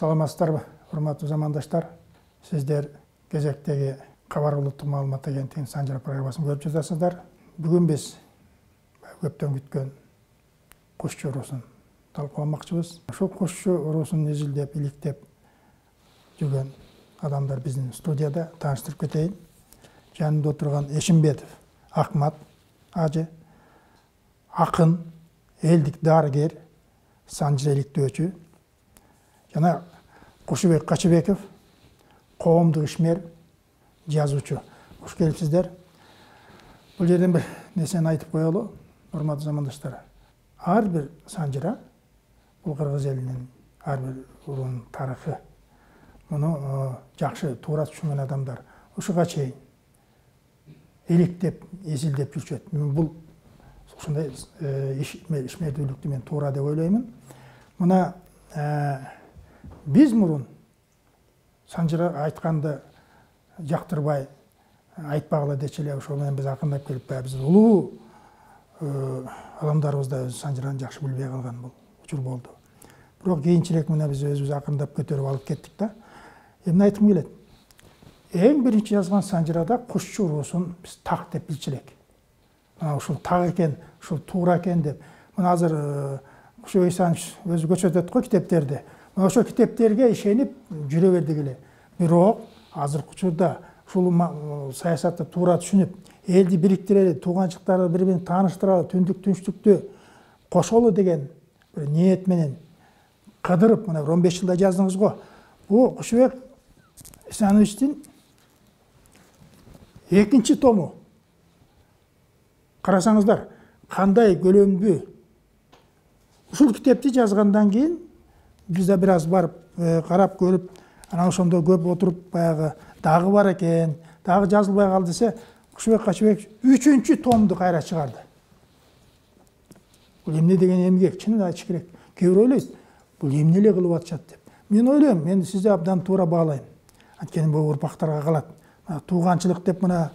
Саламатсыздарбы, урматтуу замандаштар. Сиздер кезектеги Кабар улуттук маалымат агенттигинин Санжара программасын көрүп жатасыздар. Бүгүн биз көптөн күткөн Кушчу уруусун талкууламакчыбыз. Ошол Кушчу уруусун изилдеп, иликтеп жүргөн адамдар биздин студияда, тааныштырып кетейин. Жанымда отурган Эшимбетов Акмат ажы, акын, элдик дарыгер, санжыра иликтөөчү. Жана Кушубек Качыбеков, коомдук ишмер, жазуучу. Куш келипсиздер. Бул жерден бир нерсени айтып коелу, урматтуу замандаштар. Ар бир санжыра, бул кыргыз элинин ар бир уруунун тарыхы. Муну жакшы туура түшүнгөн адамдар ушуга чейин иликтеп, изилдеп жүрчүт. Бул ушундай ишмердүүлүктү мен туура деп ойлоймун. Мына биз мурун санжыра айтканды жактырбай айтпагыла дечи эле ошол менен биз акындап келип биз улуу адамдарыбыз да өз санжыраны жакшы билбей калган бул учур болду. Бирок кийинчерээк мына биз өзүбүз акындап көтөрүп алып кеттик да. Эмне айткым келет? Эң биринчи жазган санжырада Кушчу уруусун биз так деп билчү элек. Мына ушул так экен, ушул туура экен деп. Мына азыр Кушубек Исанович өзү көрсөтөт го китептерди. Мына ошол китептерге ишенип жүрө бердик эле. Бирок азыркы учурда ушул саясатты туура түшүнүп, элди бириктирели, тууганчылыктарды бири-бирин тааныштыралы, түндүк түнчтүктү кошолу деген бир ниет менен кыдырып, мына 15 жылда жаздыңыз го. Бул Кушубек Исановичтин экинчи тому. Карасаңыздар, кандай көлөмдүү. Ушул китепти жазгандан кийин биз да бир аз барып карап көрүп, анан ошондо көп отуруп баягы дагы бар экен, дагы жазылбай калды десе, Кушубек Качыбек 3-чү томду кайра чыгарды. Бул эмне деген эмгек, чынын айтыш керек. Кээ бирөө ойлойт, бул эмне эле кылып атышат деп. Мен ойлойм, мен сизди абдан туура баалайм. Анткени бул урпактарга калат. Тууганчылык деп мына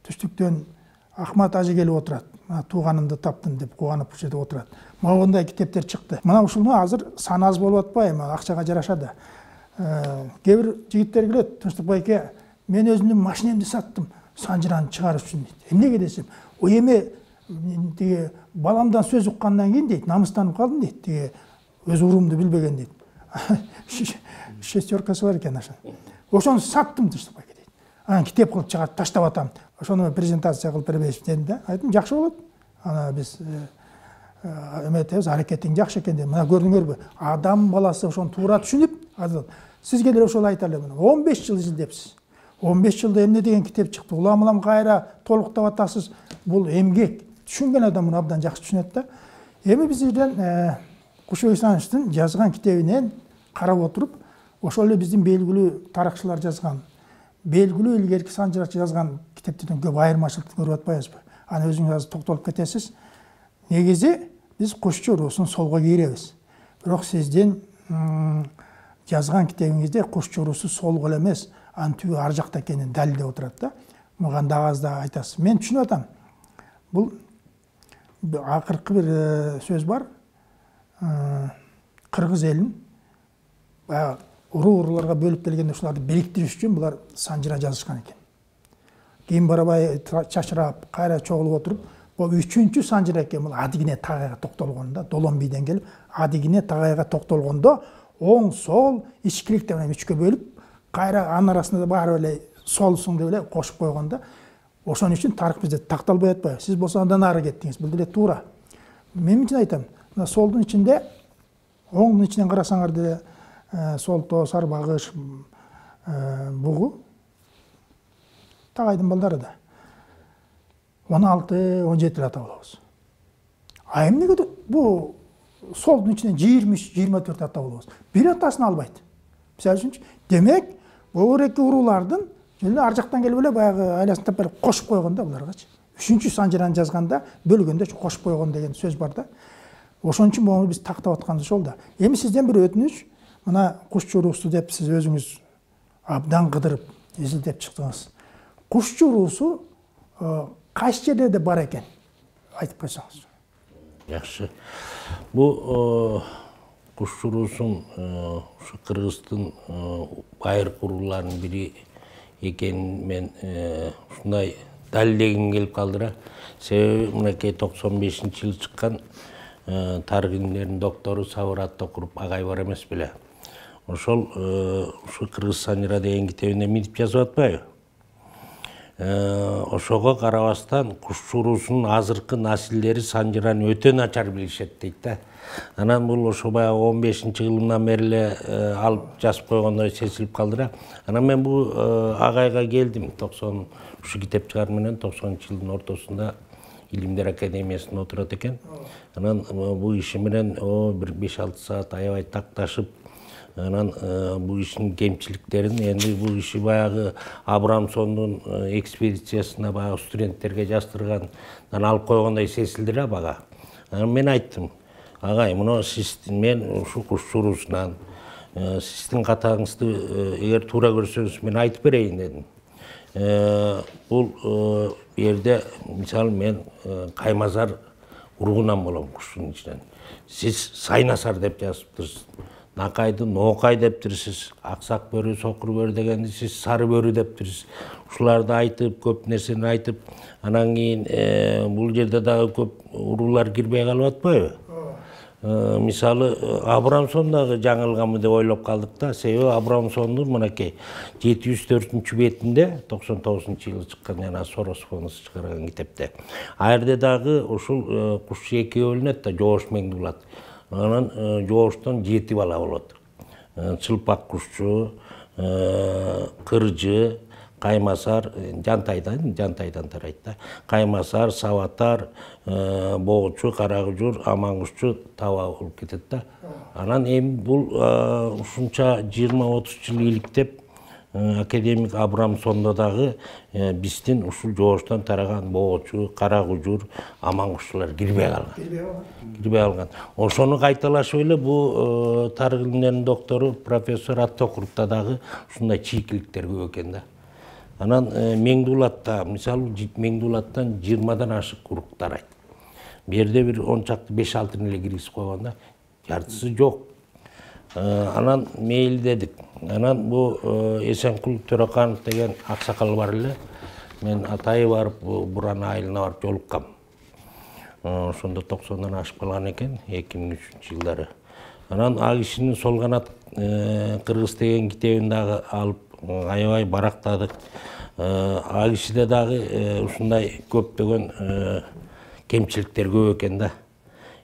түштүктөн Акмат ажы келип отурат. Тууганымды таптым деп кубанып ушул жерде отурат. Могундай китептер чыкты. Мына ушуну азыр сан аз болуп атпайбы, акчага жарашады. Кээ бир жигиттер келет, Тынчтык байке, мен өзүмдүн машинемди саттым, санжыраны чыгарыш үчүн дейт. Эмнеге десем, ой эме тиги баламдан сөз уккандан кийин дейт, намыстанып калдым дейт, тиги өз уруумду билбеген дейт. Шестеркасы бар экен ошо. Ошону саттым Тынчтык байке дейт. Анан китеп кылып чыгарып таштап атам. Ошону презентация кылып бербейсиз дедим да. Айттым, жакшы болот. Ана биз эметебиз, аракетиң жакшы экен деп. Мына көрдүңөрбү? Адам баласы ошону туура түшүнүп, сизге деле ошол айта элем. 15 жыл изилдепсиз. 15 жылда эмне деген китеп чыкты? Улам кайра толуктап атасыз. Бул эмгек. Түшүнгөн адам муну абдан жакшы түшүнөт да. Эми бизден Кушубек Исановичтин жазган китебинен карап отуруп, ошол эле биздин белгилүү тарыхчылар жазган, белгилүү илгерки санжырачы жазган китептерден көп айырмачылыкты көрүп атпайбызбы? Аны өзүңүз азыр токтолуп кетесиз. Негизи биз Кушчу уруусун солго кийребиз. Бирок сиздин жазган китебиңизде Кушчу уруусу солго эле эмес, анын түбү ар жакта экенин далилдеп отурат да. Муга дагы айтасыз. Мен түшүнүп атам. Бул акыркы бир сөз бар. Кыргыз элин урууларга бөлүп келгенде ушуларды бириктириш үчүн булар санжыра жазышкан экен. Кийин барабай чачырап, кайра чогулуп отуруп, бул 3-чү санжыра экен. Бул Адигине Тагайга токтолгондо, Долон бийден келип, Адигине Тагайга токтолгондо, оң, сол, ичкиликти менен 3кө бөлүп, кайра анын арасында да баары эле солсуң деп эле кошуп койгондо, ошон үчүн тарых бизде такталбай атпайбы? Сиз болсо андан ары кеттиңиз. Бул деле туура. Мен үчүн айтам, мына солдун ичинде, оңдун ичинен карасаңар деле Солто, Сарбагыш, Бугу, Тагайдын балдары да 16-17 ата болобуз. А эмнеге бул солдун ичинен 20-24 ата болобуз? Бир атасын албайт. Мисалы үчүнчү, демек, бул эки уруулардын жөн ар жактан келип эле баягы айласын таппай кошуп койгон да буларгачы. 3-чү санжыраны жазганда бөлгөндө кошуп койгон деген сөз бар да. Ошон үчүн буну биз тактап атканыбыз ошол да. Эми сизден бир өтүнүч, мына Кушчу уруусу деп сиз өзүңүз абдан кыдырып изилдеп чыктыңыз. Кушчу уруусу кайсы жерлерде бар экен? Айтып койсоңуз. Жакшы. Бул Куш чуруусун ушу Кыргыздын байыркы урууларынын бири экенин мен ушундай далилдегим келип калды. Себеби мынакей 95-жылы чыккан тарых илимдеринин доктору Сабыр Аттокуруп агай бар эмес беле. Ошол ушу Кыргыз Санжыра деген китебинде мынтип жазып атпайбы? Ошого карабастан куш чуруусунун азыркы насилдери Санжыраны өтө начар билишет дейт да. Анан бул ошо баягы 15-жылымдан бери эле алып жазып койгондой сезилип калды. Анан мен бул агайга келдим 90 ушу китеп чыгаруу менен 90-жылдын ортосунда Илимдер Академиясында отурат экен. Анан бул иши менен бир 5-6 саат аябай такташып, анан бул иштин кемчиликтерин, энди бул иши баягы Абрамсондун экспедициясына баягы студенттерге жаздыргандан алып койгондой сезилди бага. Анан мен айттым: агай, мына мен ушу куш чуруусунан сиздин катаңызды эгер туура көрсөңүз мен айтып берейин дедим. Бул жерде мисалы мен Каймазар уругунан болом куштун ичинен. Сиз Сайнасар деп жазыптырсыз. Накайды Ноокай дептирсиз. Аксак бөрү, Сокур бөрү дегенди сиз Сары бөрү дептирсиз. Ушуларды айтып, көп нерсени айтып, анан кийин бул жерде дагы көп уруулар кирбей калып атпайбы? Мисалы Абрамсон дагы жаңылганбы деп ойлоп калдык да. Себеби Абрамсондун мынакей 704 бетинде 99-жылы чыккан жана Сорос фондусу чыгарган китепте. А жерде дагы ушул куш экиге бөлүнөт да, жоош Меңдуулат. Анан жооштон 7 бала болот. Чылпак кушчу, Кыржы, Каймасар, Жантайдан тарайт да. Каймасар, Сабатар, Боочу, Карагыжур, Амангушчу таба болуп кетет да. Анан эми бул ушунча 20-30 жыл иликтеп академик Абрамсондо дагы биздин ушул жооштон тараган Боочу, Карагыжур, Амангушчулар кирбей калган. Ошону кайталашып эле бул тарых илимдеринин доктору профессор Аттокурупта дагы ушундай чийкиликтер көп экен да. Анан Меңдуулатта, мисалы Меңдуулаттан 20-дан ашык урук тарайт. Бу жерде бир 10 чакты 5-6 эле киргизип койгон да, жартысы жок. Анан мейли дедик. Анан бу Эсенкул Төрөканов деген аксакал бар эле. Мен атайы барып, Буран айылына барып жолуккам. Ошондо 90-дан ашып калган экен, 2003-жылдары. Анан а кишинин Сол канат Кыргыз деген китебин дагы алып аябай барактадык. А кишиде дагы ушундай көптөгөн кемчиликтер көп экен да.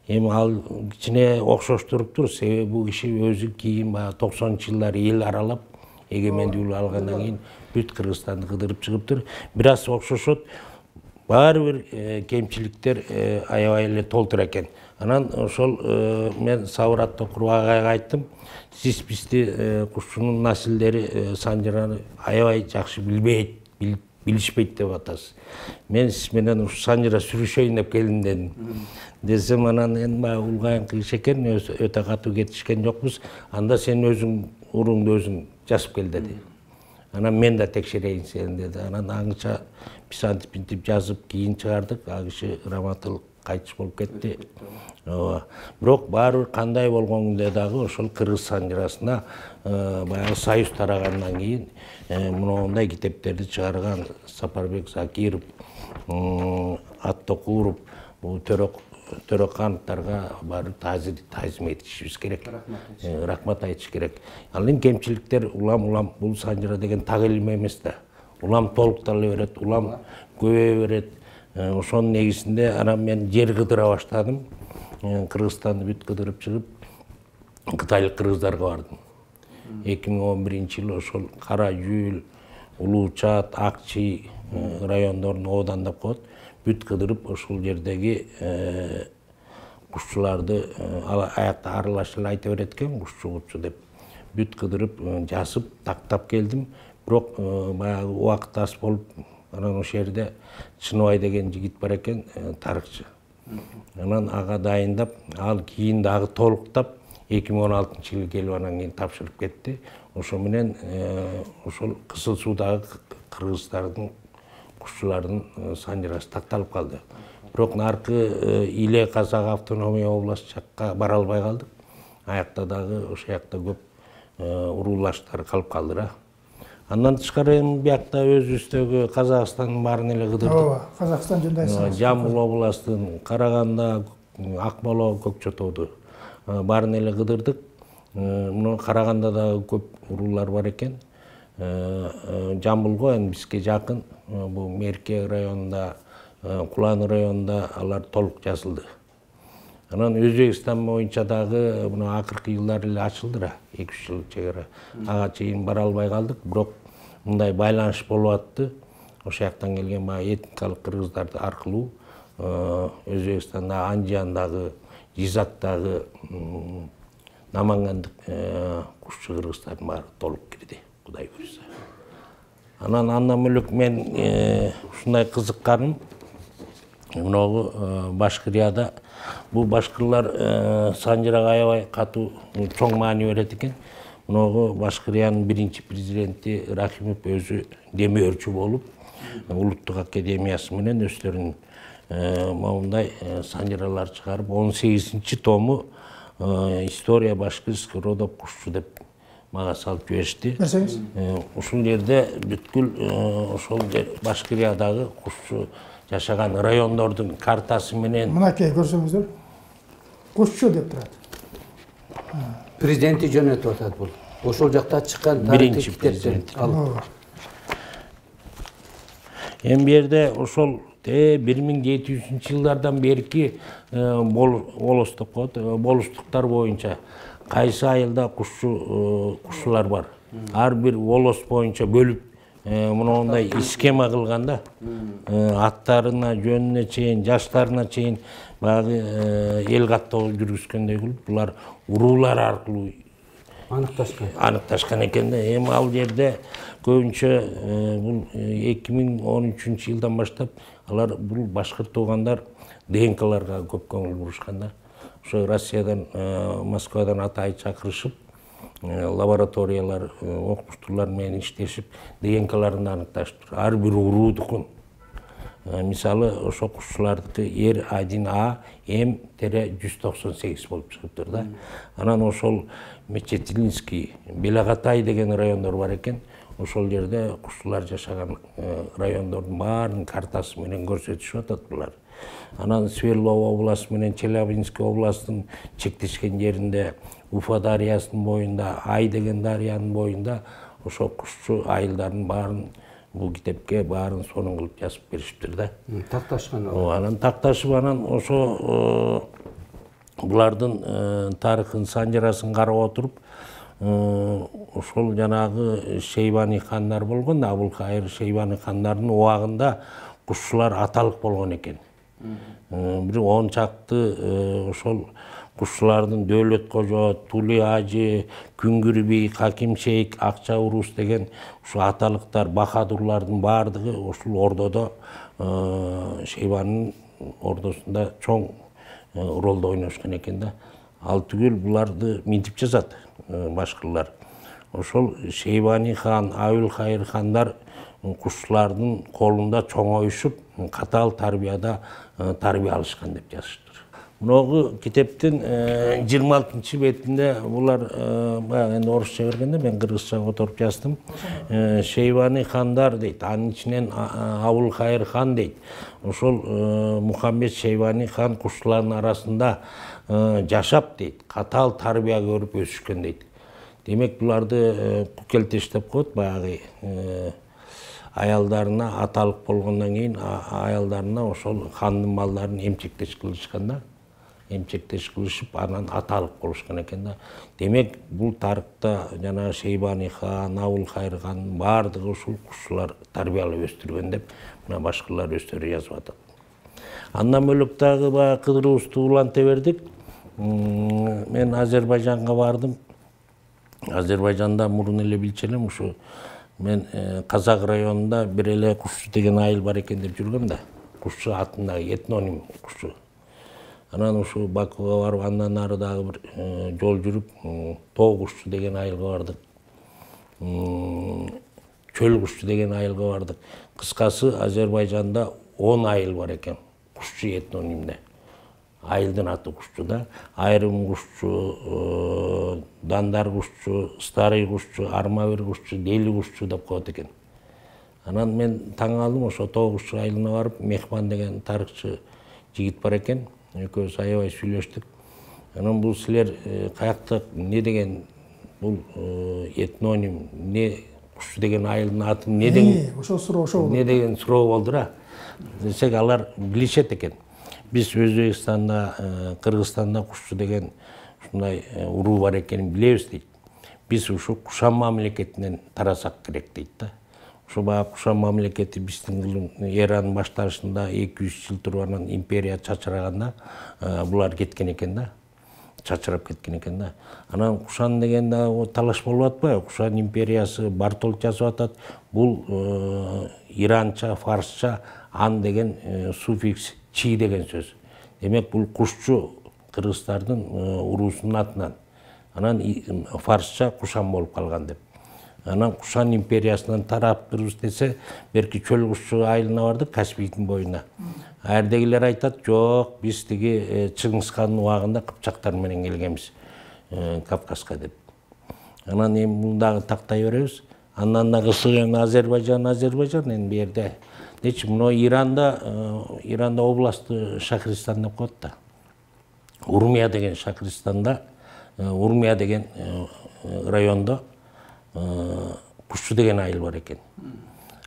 Эми ал кичине окшоштуруптур, себеби бул киши өзү кийин баягы 90-жылдары эл аралап, эгемендүүлүк алгандан кийин бүт Кыргызстанды кыдырып чыгыптыр. Бир аз окшошот, баары бир кемчиликтер аябай эле толтур экен. Анан ошол мен Сабыр Аттокуруп агайга айттым: сиз бизди кушчунун насилдери Санжыраны аябай жакшы билишпейт деп атасыз. Мен сиз менен ушу Санжыра сүрүшөйүн деп келдим дедим. Десем, анан эми баягы улгайыңкы иш экен, өтө катуу кетишкен жокпуз. Анда сен өзүң уруңду өзүң жазып кел деди. Анан мен да текшерейин сени деди. Анан аңча биз антип жазып кийин чыгардык. А киши раматылык кайтыш болуп кетти. Бирок баары бир кандай болгон күндө дагы ошол Кыргыз Санжырасына баягы союз тарагандан кийин мындай китептерди чыгарган Сапарбек Закиров, Аттокуруп, бул Төрөкановдорго баары таазим этишибиз керек. Рахмат айтыш керек. Ал эми кемчиликтер улам бул Санжыра деген так илим эмес да. Улам толуктала берет, улам көбөйө берет. Ошонун негизинде анан мен жер кыдыра баштадым. Кыргызстанды бүт кыдырып чыгып, кытайлык кыргыздарга бардым. 2011-жылы ошол Кара Жүүл, Улуу Чат, Акчи райондорун Одан деп коет. Бүт кыдырып ошол жердеги кушчуларды аякта аралашып айта берет экен, кушчу деп. Бүт кыдырып жазып, тактап келдим. Бирок баягы убакыт аз болуп, анан ошол жерде Чыныбай деген жигит бар экен, тарыхчы. Анан ага дайындап, ал кийин дагы толуктап 2016-жылы келип анан кийин тапшырып кетти. Ошо менен ошол Кызыл Суудагы кыргыздардын кушчулардын Санжырасы такталып калды. Бирок наркы Иле Казак автономия областы жакка бара албай калдык. аякта дагы ошол жакта көп уруулаштар калып калды. Андан тышкары эми биякта өзүбүздөгү Казакстандын баарын эле кыдырдык. Ооба, Казакстан жөнүндө Жамбыл областын, Караганда, Акмола, Көкчөтөдү баарын эле кыдырдык. Мына Караганда да көп уруулар бар экен. Жамбылго эми бизге жакын, бул Мерке районунда, Кулан районунда алар толук жазылды. Анан Өзбекстан боюнча дагы мына акыркы жылдар эле ачылды, 2-3 жыл чегара. Ага чейин бара албай калдык, бирок мындай байланыш болуп атты. Ошол жактан келген этникалык кыргыздар аркылуу Өзбекстанда, Анжандагы, Жизактагы, Намангандык кушчу кыргыздардын баары толук кирди, Кудай буйрса. Андан бөлөк мен ушундай кызыкканым мынагу Башкирияда бул башкырлар санжырага аябай катуу чоң маани берет экен. Мынагу Башкириянын биринчи президенти Рахимов өзү демөөрчү болуп, Улуттук академиясы менен өздөрүнүн моундай санжыралар чыгарып, 18-чи тому история башкирских родов кушчу деп мага салып жиберишти. Берсеңиз. Ушул жерде бүткүл ошол Башкириядагы кушчу жашаган райондордун картасы менен мынакей көрсөңүздөр. Кушчу деп турат. Президенти жөнөтүп атат бул. Ошол жакта чыккан биринчи президент. Эми бу жерде ошол 1700-жылдардан берки болостук коет, болустуктар боюнча кайсы айылда кушчулар бар. Ар бир волос боюнча бөлүп мындай схема кылганда аттарына, жөнүнө чейин, жаштарына чейин баягы эл каттоо жүргүзгөндөй кылып, булар уруулар аркылуу аныкташкан экен да. Эми ал жерде көбүнчө бул 2013-жылдан баштап алар бул башкыр туугандар ДНКларга көп көңүл бурушкан да. Ошо Россиядан, Москвадан атайы чакырышып, лабораториялар, окуштуулар менен иштешип, ДНКларын аныкташтыр. Ар бир уруудукун. Мисалы, ошо кушчулардыкы R1A M-198 болуп чыгыптыр да. Анан ошол Мечетинский, Белагатай деген райондор бар экен. Ошол жерде кушчулар жашаган райондордун баарынын картасы менен көрсөтүшүп атат булар. Анан Свердлов областы менен Челябинск областынын чектешкен жеринде, Уфа дарыясынын боюнда, Ай деген дарыянын боюнда ошо кушчу айылдардын баарын бул китепке баарын сонун кылып жазып беришиптир да. Такташкан. Анан такташып, анан ошо булардын тарыхын, санжырасын карап отуруп, ошол жанагы Шейбани хандар болгон, Абулкайыр Шейбани хандардын убагында кушчулар аталык болгон экен. Бир 10 чакты ошол кушчулардын Дөөлөт кожо, Тули ажы, Күңгүр би, Хаким шейк, Акча урус деген ушу аталыктар, бахадурлардын баардыгы ушул ордодо Шейбанын ордосунда чоң ролду ойношкон экен да. Ал түгүл буларды минтип жазат башкырлар. Ошол Шейбани хан, Абулкайыр хандар кушчулардын колунда чоңоюшуп, катаал тарбияда тарбия алышкан деп жазыштыр. Мынагы китептин 26-чы бетинде булар баягы энди орусча бергенде мен кыргызча которуп жаздым. Шейбани хандар дейт, анын ичинен Абулкайыр хан дейт. Ошол Мухаммед Шейбани хан кушчулардын арасында жашап дейт, катаал тарбия көрүп өсүшкөн дейт. Демек буларды кукелтеш деп коет, баягы аялдарына аталык болгондон кийин аялдарына ошол хандын балдарын эмчектеш кылышкан да. Эмчектеш кылышып, анан аталык болушкан экен да. Демек бул тарыхта жана Шейбани хан, Абулкайыр хандын баардыгы ушул кушчулар тарбиялап өстүргөн деп мына башкырлар өздөрү жазып атат. Андан бөлөк дагы баягы кыдыруубузду уланта бердик. Мен Азербайжанга бардым. Азербайжанда мурун эле билчү элем, ушу мен Казак районунда бир эле кушчу деген айыл бар экен деп жүргөм да. Кушчу атындагы этноним кушчу. Анан ушу Бакуга барып, андан ары дагы бир жол жүрүп, Тоо кушчу деген айылга бардык. Чөл кушчу деген айылга бардык. Кыскасы Азербайжанда 10 айыл бар экен кушчу этнонимде. айылдын аты кушчу да. Айрым кушчу, дандар кушчу, старый кушчу, армавир кушчу, дели кушчу деп коет экен. Анан мен таң калдым, ошо 9 айылына барып, Мехман деген тарыхчы жигит бар экен. Экөөбүз аябай сүйлөштүк. Анан бул силер каякта не деген бул этноним, не кушчу деген айылдын аты не деген ошол суроо ошол. Не деген суроо болду да. Десек алар билишет экен. Биз Өзбекстанда, Кыргызстанда кушчу деген ушундай уруу бар экенин билебиз дейт. Биз ушу Кушан мамлекетинен тарасак керек дейт да. Ушу баягы Кушан мамлекети биздин эранын башталышында 200 жыл туруп анан империя чачыраганда булар кеткен экен да. Чачырап кеткен экен да. Анан Кушан деген да талаш болуп атпайбы? Кушан империясы Бартолд жазып атат. Бул иранча, фарсча ан деген суффикс чи деген сөз. Демек бул кушчу кыргыздардын уруусунун атынан. Анан фарсча Кушан болуп калган деп. Анан Кушан империясынан тараптырбыз десе, берки чөл кушчу айылына бардык, Каспийдин боюна. Эрдегилер айтат, жок, биз тиги Чыңгызхандын убагында кыпчактар менен келгенбиз Кавказга деп. Анан эми бул дагы тактай беребиз. Андан да кышыган Азербайжан эми бу жерде. Дечи, мына Иранда областы Шахристан деп коет да. Урмия деген Шахристанда, Урмия деген райондо кушчу деген айыл бар экен.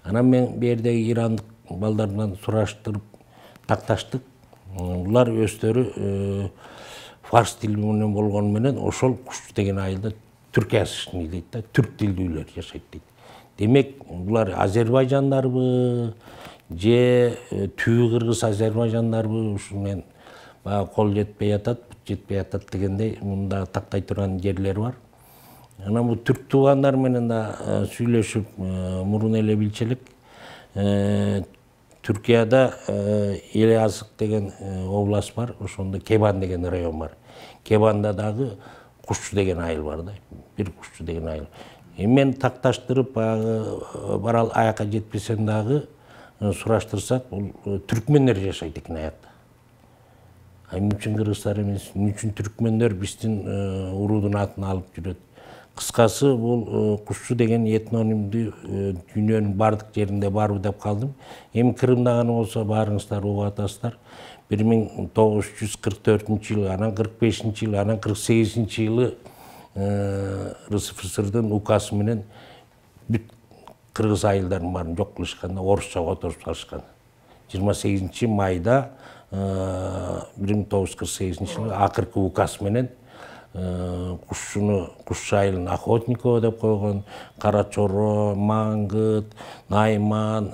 Анан мен бу жердеги ирандык балдардан сураштырып такташтык. Булар өздөрү фарс тили менен болгону менен ошол кушчу деген айылда түркиясышный дейт да, түрк тилдүүлөр жашайт дейт. Демек, булар Азербайжандарбы, же түбү кыргыз Азербайжандарбы, ушу мен кол жетпей атат дегендей мында тактай турган жерлер бар. Анан бу түрк туугандар менен да сүйлөшүп мурун эле билчелик. Түркияда Элязык деген область бар, ошондо Кебан деген район бар. Кебанда дагы кушчу деген айыл бар да, бир кушчу деген айыл. Мен такташтырып барал аяка жетпесем дагы сураштырсак, бул түркмендер жашайт экен аякта. Эмне үчүн кыргыздар эмес, эмне үчүн түркмендер биздин уруудун атын алып жүрөт? Кыскасы, бул кушчу деген этнонимди дүйнөнүн бардык жеринде барбы деп калдым. Эми Крымда гана болсо баарыңыздар угуп атасыздар. 1944-жылы, анан 45-жылы, анан 48-жылы РСФСРдын указы менен бүт кыргыз айылдарын баарын жок кылышканда, орусча которуп салышкан. 28 майда 1948-жылы акыркы указ менен кушчу айылын Охотниково деп койгон, Карачоро, Маңгыт, Найман,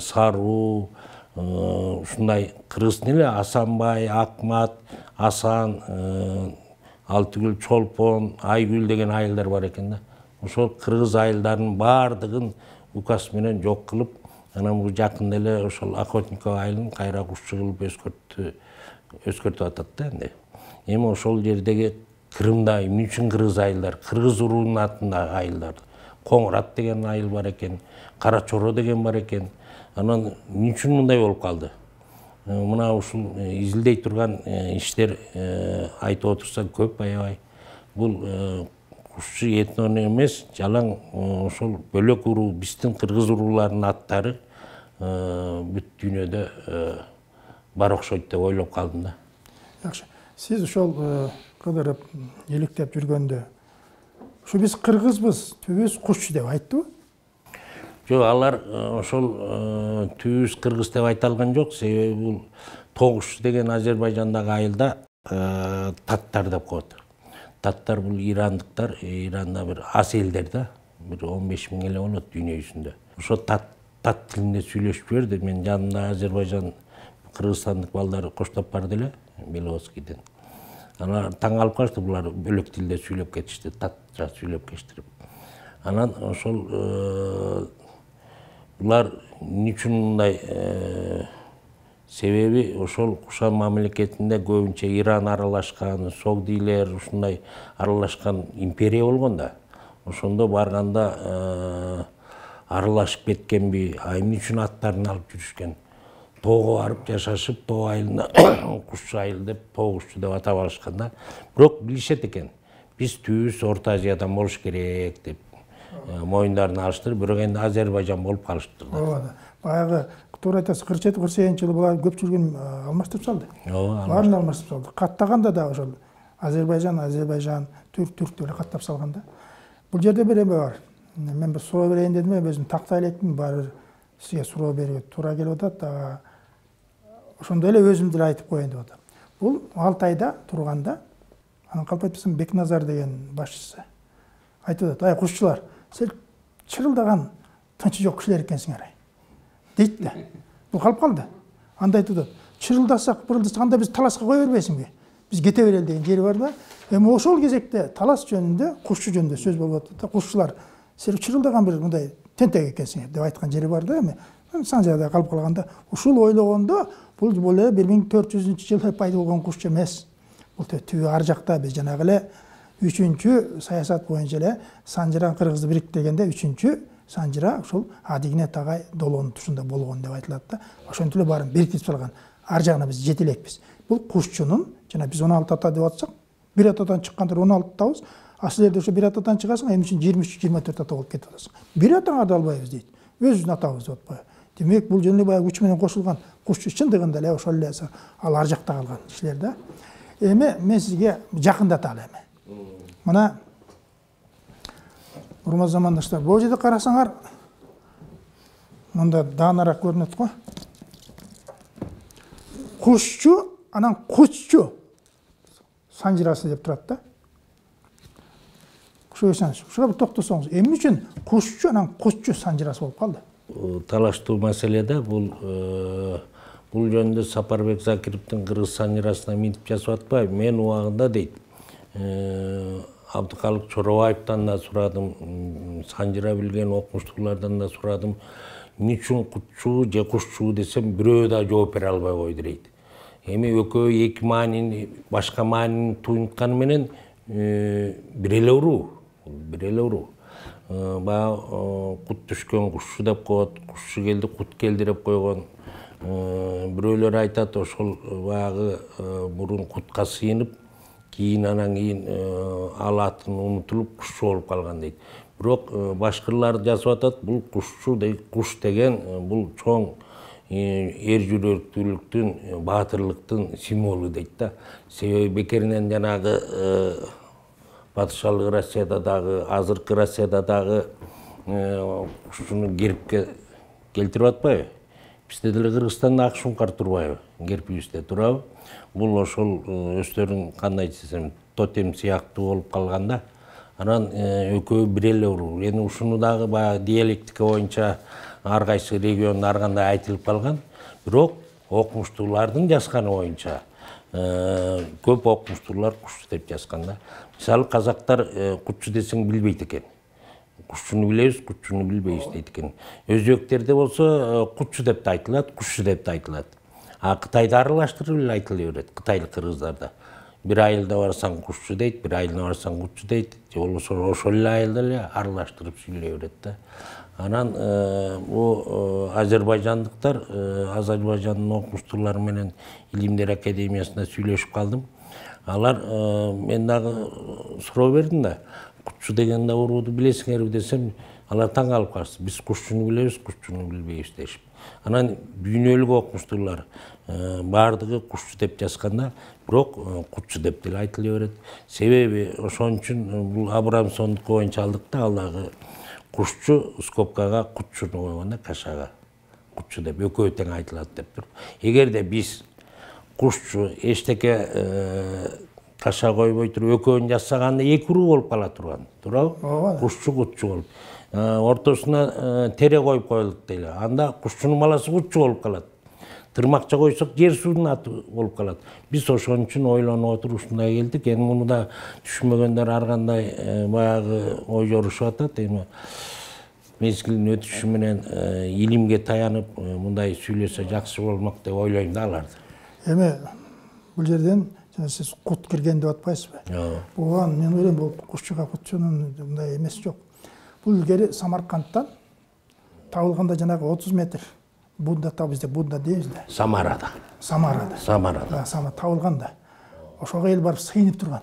Саруу, ушундай кыргыз эле Асанбай, Акмат, Асан, Алтыгүл, Чолпон, Айгүл деген айылдар бар экен да. Ошол кыргыз айылдарынын баардыгын указ менен жок кылып, анан бул жакында эле ошол Охотниково айылын кайра кушчу кылып өзгөртүп атат да энди. Эми ошол жердеги Крымда эмне үчүн кыргыз айылдар, кыргыз уруунун атындагы айылдар. Коңрат деген айыл бар экен, Карачоро деген бар экен. Анан эмне үчүн мындай болуп калды? Мына ушул изилдей турган иштер айтып отурса көп аябай. Бул кушчу этноним эмес, жалаң ошол бөлөк уруу, биздин кыргыз урууларынын аттары бүт дүйнөдө бар окшойт деп ойлоп калдым да. Жакшы. Сиз ошол кыдырып, электеп жүргөндө, ушу биз кыргызбыз, түбүбүз кушчу деп айттыбы? Жок, алар ошол түбүбүз кыргыз деп айта алган жок, себеби бул Тогуш деген Азербайжандагы айылда таттар деп коет. Таттар бул ирандыктар, Иранда бир аз элдер да, бир 15 000 эле болот дүйнө жүзүндө. Ошо тат тилинде сүйлөшүп жүрдү. Мен жанымда Азербайжан, кыргызстандык балдар коштоп барды эле, Беловскийден. Анан таң калып калышты, булар бөлөк тилде сүйлөп кетишти, татча сүйлөп кетиштирип. Анан ошол булар эмне үчүн мындай себеби ошол Кушан мамлекетинде көбүнчө Иран аралашкан, Согдилер ушундай аралашкан империя болгон да. Ошондо барганда аралашып кеткенби, эмне үчүн аттарын алып жүрүшкен? тоого барып жашашып, тоо айылына кушчу айыл деп, тоо кушчу деп атап алышканда, бирок билишет экен. Биз түз Орто Азиядан болуш керек деп моюндарына алыштыр, бирок энди Азербайжан болуп калыштыр. Ооба. Баягы туура айтасыз, 47-48 жылы булар көп жүргөн алмаштырып салды. Ооба. Баарын алмаштырып салды. Каттаганда да ошол Азербайжан, түрк деп каттап салганда. Бул жерде бир эме бар. Мен бир суроо берейин дедим, өзүм тактай электим, баары сизге суроо берүүгө туура келип атат. Ошондой эле өзүм деле айтып коеюн деп атам. Бул Алтайда турганда, анан калп айтпасам Бекназар деген башчысы айтып атат: "Ай кушчулар, силер чырылдаган тынчы жок кишилер экенсиңер" дейт да. Бул калып калды. Анда айтып атат: "Чырылдасак, пырылдасак, анда биз таласка кое бербейсиңби? Биз кете берели" деген жери бар да. Эми ошол кезекте талас жөнүндө, кушчу жөнүндө сөз болуп атат да. Кушчулар, силер чырылдаган бир мындай тентек экенсиңер деп айткан жери бар да. Эми Санжарда калып калганда, ушул ойлогондо бул эле 1400-жылы пайда болгон кушчу эмес. Бул түбү ар жакта биз жанагы эле 3-чү саясат боюнча эле Санжара Кыргызды бириктиргенде 3-чү Санжара ушул Адигнет агай долоонун тушунда болгон деп айтылат да. Ошентип эле баарын бириктирип салган. Ар жагына биз жете элекпиз. Бул кушчунун, жана биз 16 ата деп атсак, бир атадан чыккандар 16 атабыз. А силерде ошо бир атадан чыгасың, эмне үчүн 23-24 ата болуп кетип атасың. Бир атаңарды албайбыз дейт. Өзүбүздүн атабыз деп атпайбы. Демек бул жөн эле баягы күч менен кошулган кушчу чындыгында эле ошол эле ал ар жакта калган кишилер да. Эми мен сизге жакындаталы эми. Мына урматтуу замандаштар, бул жерде карасаңар, мында даанараак көрүнөт го. Кушчу, анан куччу Санжарасы деп турат да. Ушуга бир токтосоңуз, эмне үчүн кушчу анан куччу Санжарасы болуп калды? Талаштуу маселеде бул жөнүндө Сапарбек Закировдун Кыргыз Санжарасына минтип жазып атпайбы? Мен убагында дейт. Абдыкалык Чоробаевден да сурадым, Санжара билген окумуштуулардан да сурадым. Эмне үчүн куччу же кушчу десем, бирөө да жооп бере албай койду дейт. Эми экөө эки маанини, башка маанини туюнтканы менен бир эле уруу. Баягы кут түшкөн кушчу деп коет, кушчу келди, кут келди деп койгон. Бирөөлөр айтат, ошол баягы мурун кутка сыйынып, кийин анан кийин ал атын унутулуп кушчу болуп калган дейт. Бирок башкырлар жазып атат, бул куш деген бул чоң эр жүрөктүүлүктүн, баатырлыктын символу дейт да. Себеби бекеринен жанагы Батышалык Россияда дагы, азыркы Россияда дагы кушчуну гербке келтирип атпайбы? Бизде деле Кыргызстанда ак шуңкар турбайбы? Гербибизде турабы? Бул ошол өздөрүнүн кандай десем, тотем сыяктуу болуп калганда, анан экөө бир эле уруу. Эми ушуну дагы баягы диалектика боюнча ар кайсы регионда ар кандай айтылып калган. Бирок окумуштуулардын жазганы боюнча көп окумуштуулар кушчу деп жазган да. Мисалы казактар кутчу десең билбейт экен. Кушчуну билебиз, кутчуну билбейбиз дейт экен. Өзбектерде болсо кутчу деп да айтылат, кушчу деп да айтылат. А Кытайда аралаштырып эле айтыла берет, кытайлык кыргыздарда. Бир айылда барсаң кушчу дейт, бир айылына барсаң кутчу дейт. Же болбосо ошол эле айылда эле аралаштырып сүйлөй берет да. Анан бу азербайжандыктар, Азербайжандын окумуштуулары менен Илимдер академиясында сүйлөшүп калдым. Алар мен дагы суроо бердим да, кутчу деген да урууду билесиңерби десем, алар таң калып калышты. Биз кушчуну билебиз, кутчуну билбейбиз дешип. Анан дүйнөлүк окумуштуулар баардыгы кушчу деп жазганда, бирок кутчу деп деле айтыла берет. Себеби ошон үчүн бул Абрамсондук боюнча алдык да, ал дагы кушчу скобкага кутчуну койгонда кашага кутчу деп экөө тең айтылат деп туруп. Эгерде биз кушчу эчтеке каша койбой туруп экөөнү жасаганда эки уруу болуп кала турган. Туурабы? Кушчу кутчу болуп. Ортосуна тере коюп коелук дейли. Анда кушчунун баласы кутчу болуп калат. Тырмакча койсок жер суунун аты болуп калат. Биз ошон үчүн ойлонуп отуруп ушундай келдик. Эми муну да түшүнмөгөндөр ар кандай баягы ой жорушуп атат. Эми мезгилдин өтүшү менен илимге таянып мындай сүйлөсө жакшы болмок деп ойлойм да аларды. Эми бул жерден сиз кут кирген деп атпайсызбы? Буган мен ойлойм бул кушчуга кутчунун мындай эмеси жок. Бул илгери Самаркандтан табылганда жанагы 30 метр Будда та бізде Будда дейміз да. Самарада. Самарада табылған да. Ошоға ел барып сыйынып тұрған.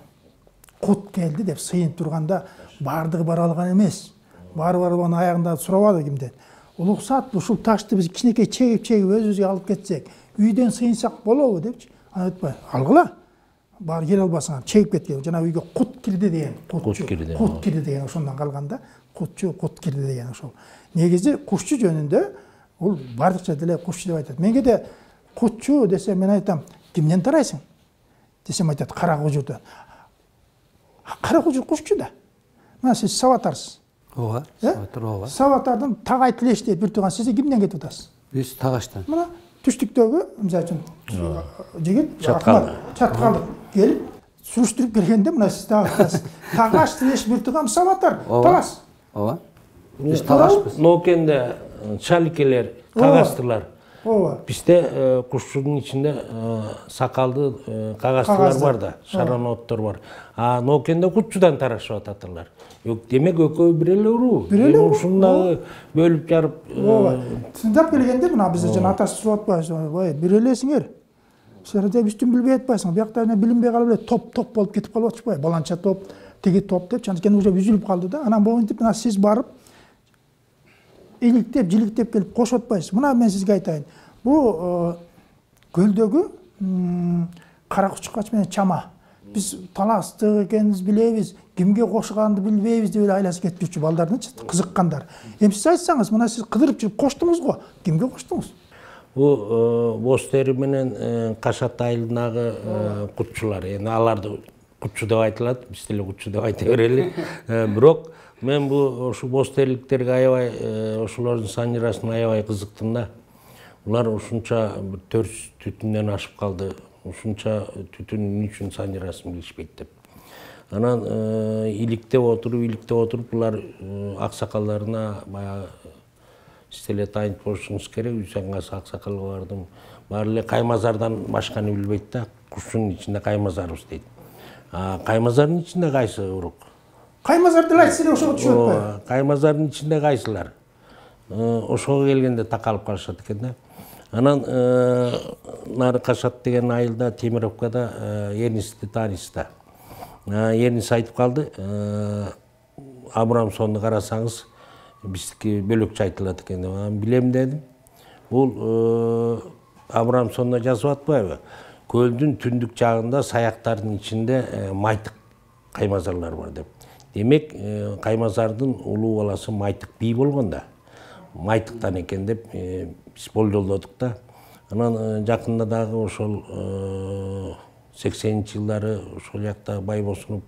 Құт келді деп сыйынып тұрғанда бардығы бара алған емес. Барып оны аяғында сұрап алды кімден. Ұлықсат ушул ташты біз кичинекей чегіп өзімізге алып кетсек, үйден сыйынсақ болобу депчи. Ана айтпай, алгыла. Бар ел албасаң чегіп кеткен. Жана үйгө құт кирди деген. Құт кирди деген ошондан калганда құтчу құт кирди деген ошол. Негизи кушчу жөнүндө ол бардыкча деле кушчу деп айтат. Менге де құтчу десе мен айтам, кимден тарайсың? Десем айтат, кара кужурдан. Кара кужур кушчу да. Мына сиз сабатарсыз. Ооба, сабатар ооба. Сабатардын Тагай Тилеш деп бир турган сиз кимден кетип атасыз? Биз Тагаштан. Мына түштүктөгү, мисалы үчүн жигит чаткалдык келип сүрүштүрүп келгенде мына сиз Тагаш Тилеш бир турган сабатар. Талас. Ооба. Биз Тагашпыз. Нокенде чаликелер, Тагастылар. Ооба. Бизде кушчунун ичинде сакалды кагастылар бар да, шараноттор бар. А Нокенде кутчудан тарашып ататылар. Демек экөө бир эле уруу. Ушундагы бөлүп жарып. Ооба. Тындап келгенде мына бизде жана атасы сурап атпайсыңбы? Ой, бир элесиңер. Силер де үстүн билбей атпайсыңбы? Биякта билинбей калып эле топ болуп кетип калып атышпайбы? Баланча топ, тиги топ деп, анткени уже үзүлүп калды да. Анан могинтип мына сиз барып иликтеп, жиликтеп келип кошуп атпайсыз. Мына мен сизге айтайын. Бул көлдөгү кара кучкач менен чама. Биз таластык экенибизди билебиз, кимге кошганды билбейбиз деп эле айласы кетип жүрчү балдардынчы, кызыккандар. Эми сиз айтсаңыз, мына сиз кыдырып жүрүп коштуңуз го. Кимге коштуңуз? Бул Бостери менен Кашат айылындагы кутчулар. Эми аларды кутчу деп айтылат, биз деле кутчу деп айта берели. Бирок мен бул ошу Бостериликтерге аябай, ошолордун санжирасына аябай кызыктым да. Улар ушунча 400 түтүндөн ашып калды. Ушунча түтүн эмне үчүн санжирасын билишпейт деп. Анан иликтеп отуруп булар аксакалдарына баягы силер таанып болушуңуз керек. Үсөнгас аксакалга бардым. Баары эле Каймазардан башканы билбейт да. Кушчунун ичинде Каймазарбыз дейт. Каймазардын ичинде кайсы урук? Каймазарды айтсыз ошого түшүп атпайбы? Каймазардын ичинде кайсылар? Ошого келгенде такалып калышат экен да. Анан нары Кашат деген айылда Темировкада Ернисти тааныйсыз да. Ернис айтып калды, Абрамсонду карасаңыз биздики бөлөкчө айтылат экен деп. Билем дедим. Бул Абрамсонда жазып атпайбы? Көлдүн түндүк жагында саяктардын ичинде майтык каймазарлар бар деп. Демек, Каймазардын улуу баласы Майтык бий болгон да. Майтыктан экен деп биз болжолдодук да. Анан жакында дагы ошол 80-чи жылдары ошол жакта Байбосунов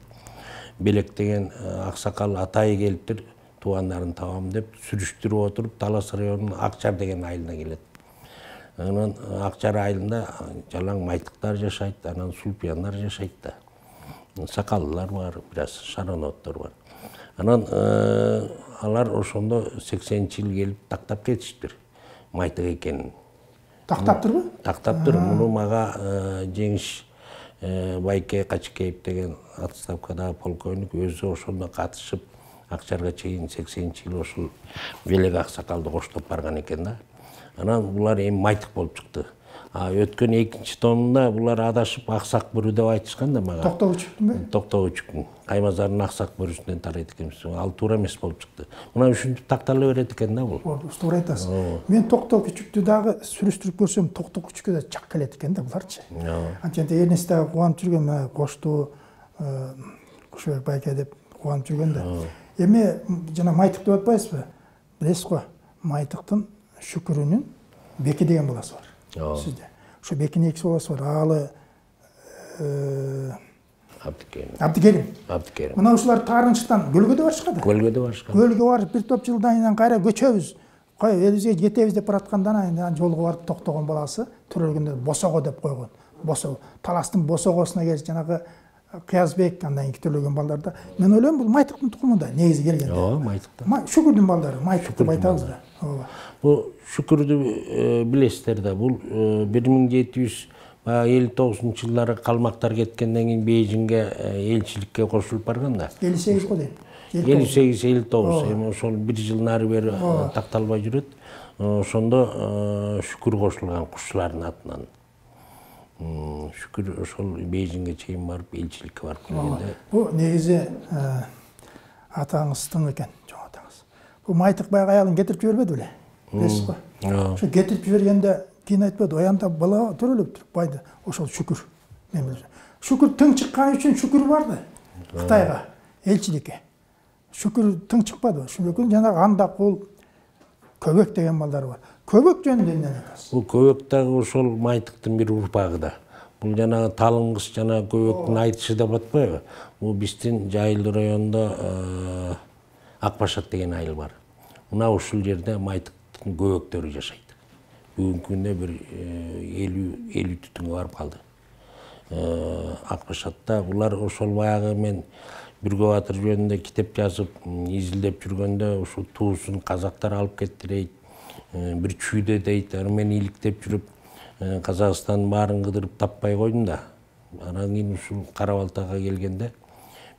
Белек деген аксакал атай келиптир, туугандарын табам деп сүрүштүрүп отуруп Талас районунун Акчар деген айылына келет. Анан Акчар айылында жалаң майтыктар жашайт, анан сулпияндар жашайт да. Сакаллылар бар, бираз шараноттор бар. Анан алар ошондо 80-чи жыл келип тактап кетиштир майтык экенин. Тактаптырбы? Тактаптыр. Муну мага Жеңиш Байке Качкеев деген отставкадагы полковник өзү ошондо катышып Акчарга чейин 80-чи жыл ошол Белек аксакалды коштоп барган экен да. Анан булар эми майтык болуп чыкты. Өткөн 2-чи томунда булар адашып аксак бүрү деп айтышкан да мага. Токтогучуктун бе? Токтогучуктун. Каймазардын аксак бүрүсүнөн тарайт экенбиз. Ал туура эмес болуп чыкты. Мына ушинтип тактала берет экен да бул. Туура айтасыз. Мен Токтогучукту дагы сүрүштүрүп көрсөм, Токтогучукка да чак келет экен да буларчы. Анткени Эрнис дагы кубанып жүргөн, кошту Кушубек Байке деп кубанып жүргөн да. Эми жана майтык деп атпайсызбы? Билесиз го, майтыктын Шүкүрүнүн Беки деген баласы бар. Sizde. Şu Bekin ekisi olası var. Ağalı Abdikerim. Mına uşular Tarınçıktan Gölgöde var çıkadı. Gölgöde var çıkadı. Gölgö var. Bir top жылдан кийин кайра көчөбүз. Кой элибизге жетебиз деп бараткандан анан жолго барып токтогон баласы төрөлгөндө Босого деп койгон. Босого. Таластын Босогосуна келип жанагы Кыязбек андан кийин төрөлгөн балдарда. Мен ойлойм бул майтыктын тукумунда негизи келгенде. Ооба, майтыктан. Шүкүрдүн балдары, майтык деп айтабыз да. Ооба. Бул Шүкүрдү билесиздер да. Бул 1759 жылдары калмактар кеткенден кийин Бейжиңге элчиликке кошулуп барган да. 58 го дейм. 58-59 эми ошол 1 жыл нары бери такталбай жүрөт. Ошондо Шүкүр кошулган кушчулардын атынан. Шүкүр ошол Бейжиңге чейин барып, элчиликке барып келгенде. Бу негизи атаңыздын экен, чоң атаңыз. Бу Майтык баягы аялын кетирип жибербеди беле? Билесиз го? Ошо кетирип жибергенде кийин айтпады, аянда бала төрөлүп туруп байды. Ошол Шүкүр. Мен билем. Шүкүр тың чыккан үчүн Шүкүр барды Кытайга, элчиликке. Шүкүр тың чыкпады. Шүкүр жанагы Андакул, Көбөк деген балдары бар. Көбөк жөнүндө эмне айтасыз? Бул Көбөк дагы ошол Майтыктын бир урпагы да. Бул жанагы Талыңгыс жана Көбөктүн айтышы деп атпайбы? Бул биздин Жайылды районунда Акбашат деген айыл бар. Мына ушул жерде Майтыктын көбөктөрү жашайт. Бүгүнкү күндө бир 50 түтүнгө барып калды. Акбашатта булар ошол баягы мен Бүргө батыр жөнүндө китеп жазып, изилдеп жүргөндө ушул туусун казактар алып кетти дейт. Бир чүйдө дейт, мен иликтеп жүрүп, Казакстандын баарын кыдырып таппай койдум да. Анан кийин ушул Кара-Балтага келгенде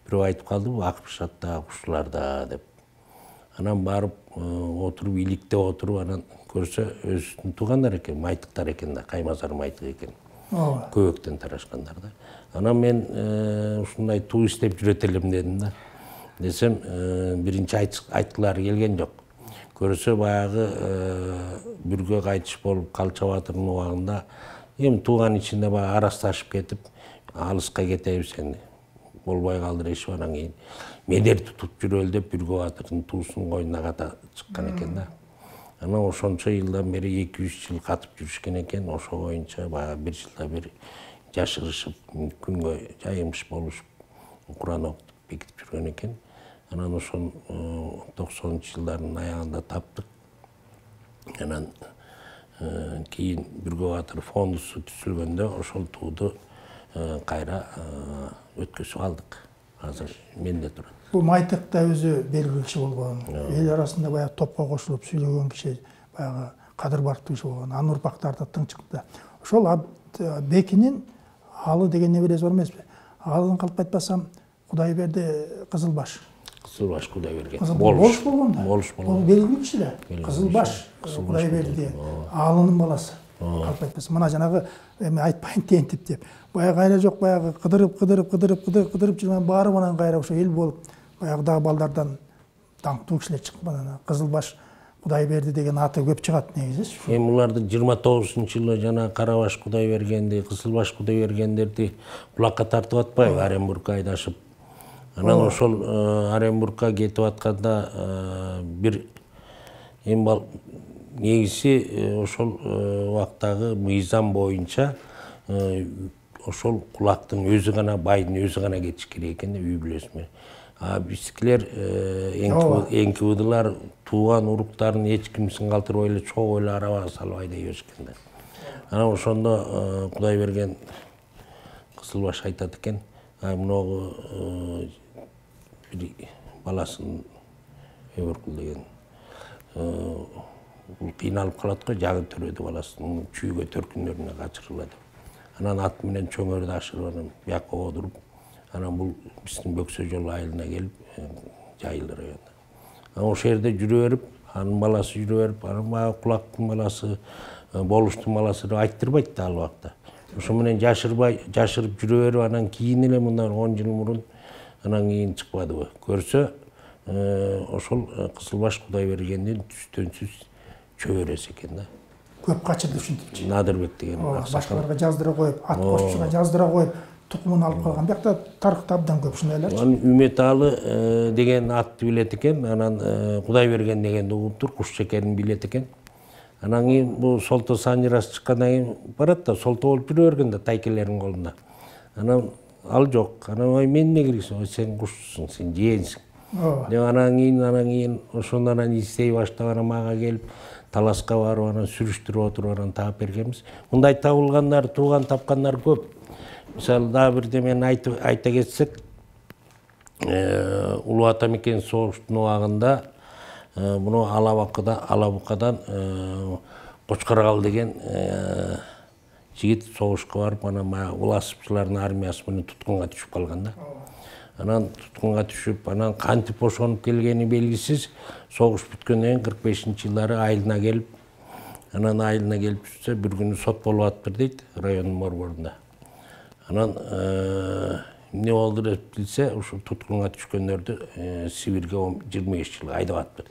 бирөө айтып калды, бул Акбашатта кушчуларда деп. Анан барып отуруп, иликтеп отуруп, анан көрсө өзүнүн туугандары экен, Майтыктар экен да, Каймазар Майтык экен. Көбөктөн тарашкандар да. Анан мен ушундай туу издеп жүрөт элем дедим да. Десем, биринчи айткылары келген жок. Көрсө баягы Бүргө кайтыш болуп, Калча батырдын убагында эми тууган ичинде баягы арасташып кетип, алыска кетебиз эndi. Болбой калды решип, анан кийин медер тутуп жүрөлү деп Бүргө батырдын туусунун койнуна ката чыккан экен да. Анан ошончо жылдан бери 200 жыл катып жүрүшкен экен. Ошо боюнча баягы 1 жылда бир жашырышып, күнгө жайымыш болушуп, Куран окутуп бекитип жүргөн экен. Анан ошон 90-жылдардын аягында таптык. Анан кийин Бүргө батыр фондусу түзүлгөндө ошол тууду кайра өткөзүп алдык. Азыр менде турат. Бул Майтык да өзү белгилүү киши болгон. Эл арасында баягы топко кошулуп сүйлөгөн киши, баягы кадыр-барктуу киши болгон. Анын урпактары тың чыкты. Ошол Бекинин алы деген небереси бар эмеспи? Алын калп айтпасам, Кудайберди Кызылбаш. Кызылбаш Кудайберген. Болуш болгон да. Болуш болгон. Бул белгилүү киши да. Кызылбаш Кудайберди алынын баласы. Калп айтпасам, мына жанагы эми айтпайын тентип деп. Баягы кайра жок, баягы кыдырып жүргөн баары менен кайра ошо эл болуп, баягы дагы балдардан даңктуу кишилер чыккан. Анан Кызылбаш Кудайберди деген аты көп чыгат негизи. Эми буларды 29-жылы жана Карабаш Кудайбергенди, Кызылбаш Кудайбергендерди кулакка тартып атпайбы, Оренбургка айдашып. Анан ошол Оренбургка кетип атканда бир эми негизи ошол убактагы мыйзам боюнча ошол кулактын өзү гана, байдын өзү гана кетиш керек экен да, үй бүлөсү менен. Биздикилер НКВДлар тууган уруктарын эч кимсин калтырбай эле чогуу эле арабага салып айдай беришкен да. Анан ошондо Кудайберген Кызылбаш айтат экен, мыногу бир баласын Өбөркүл деген бул кыйналып калат го, жагы төрөдү баласын чүйгө төркүндөрүнө качырыла деп. Анан ат менен чөңөрдү ашырып, анан бияка одуруп, анан бул биздин Бөксө жол айылына келип, Жайылды районунда. Анан ошол жерде жүрө берип, анын баласы жүрө берип, анан баягы Кулактын баласы, Болуштун баласы деп айттырбайт да ал убакта. Ошо менен жашырып жүрө берип, анан кийин эле мындан 10 жыл мурун анан кийин чыкпадыбы. Көрсө, ошол Кызылбаш Кудайбергендин түстөнсүз чөбөрөсү экен да. Көп качырды ушинтипчи. Надырбек деген башкаларга жаздыра коюп, ат кошчуга жаздыра коюп, тукумун алып калган. Биякта тарыхта абдан көп ушундайлар. Анан Үметалы деген атты билет экен, анан Кудайберген дегенди угуптур, Кушчекерин билет экен. Анан кийин бул Солто Санжирасы чыккандан кийин барат да, Солто болуп жүрө берген да тайкелердин колунда. Анан ал жок. Анан мен эмне керексиң? Сен кушчусуң, сен жээнсиң. Анан кийин ошондон издей баштап, анан мага келип таласка барып, анан сүрүштүрүп отуруп, анан таап бергенбиз. Мындай табылгандар, тууган тапкандар көп. Мисалы дагы бирде мен айта кетсек, Улуу Ата Мекен согуштун убагында муну Алабукадан Кочкоргал деген жигит согушка барып, анан уласыпчылардын армиясы менен туткунга түшүп калган да. Анан туткунга түшүп, анан кантип бошонуп келгени белгисиз. Согуш бүткөндөн кийин 45-жылдары айылына келип, анан айылына келип түшсө, бир күнү сот болуп атыптыр дейт, райондун моргорунда. Анан эмне болду деп билсе, ушу туткунга түшкөндөрдү Сибирге 25 жыл айдап атыптыр.